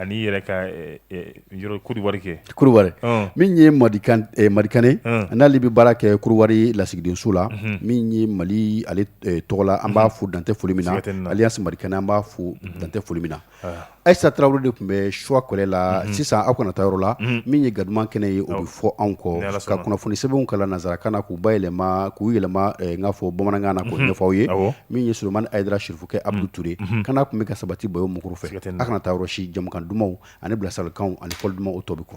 ani yɛrɛ ka yɔrɔ Côte kɛ Côte min ye Madikane n'ale bɛ baara kɛ Côte lasigidenso la min ye Mali ale tɔgɔ la an b'a fo dantɛ foli min na Alliance Madikane an b'a fo dantɛ foli min na Ayisa Traoré de tun bɛ choix kɔlɛ la sisan aw kana taa yɔrɔ la min ye Gaduman kɛnɛ ye o bɛ fɔ anw kɔ ka kunnafoni sɛbɛnw kalan nanzarakan na k'u bayɛlɛma k'u yɛlɛma n k'a fɔ bamanankan na k'o ɲɛfɔ aw ye min ye Sulemani Ayidara Sirifukɛ Abdou Touré kana tun bɛ ka sabati Bayo Mukuru fɛ a kana taa yɔrɔ si jamukan dumanw ani bilasiralikanw ani fɔli dumanw o tɔ bɛ kɔ.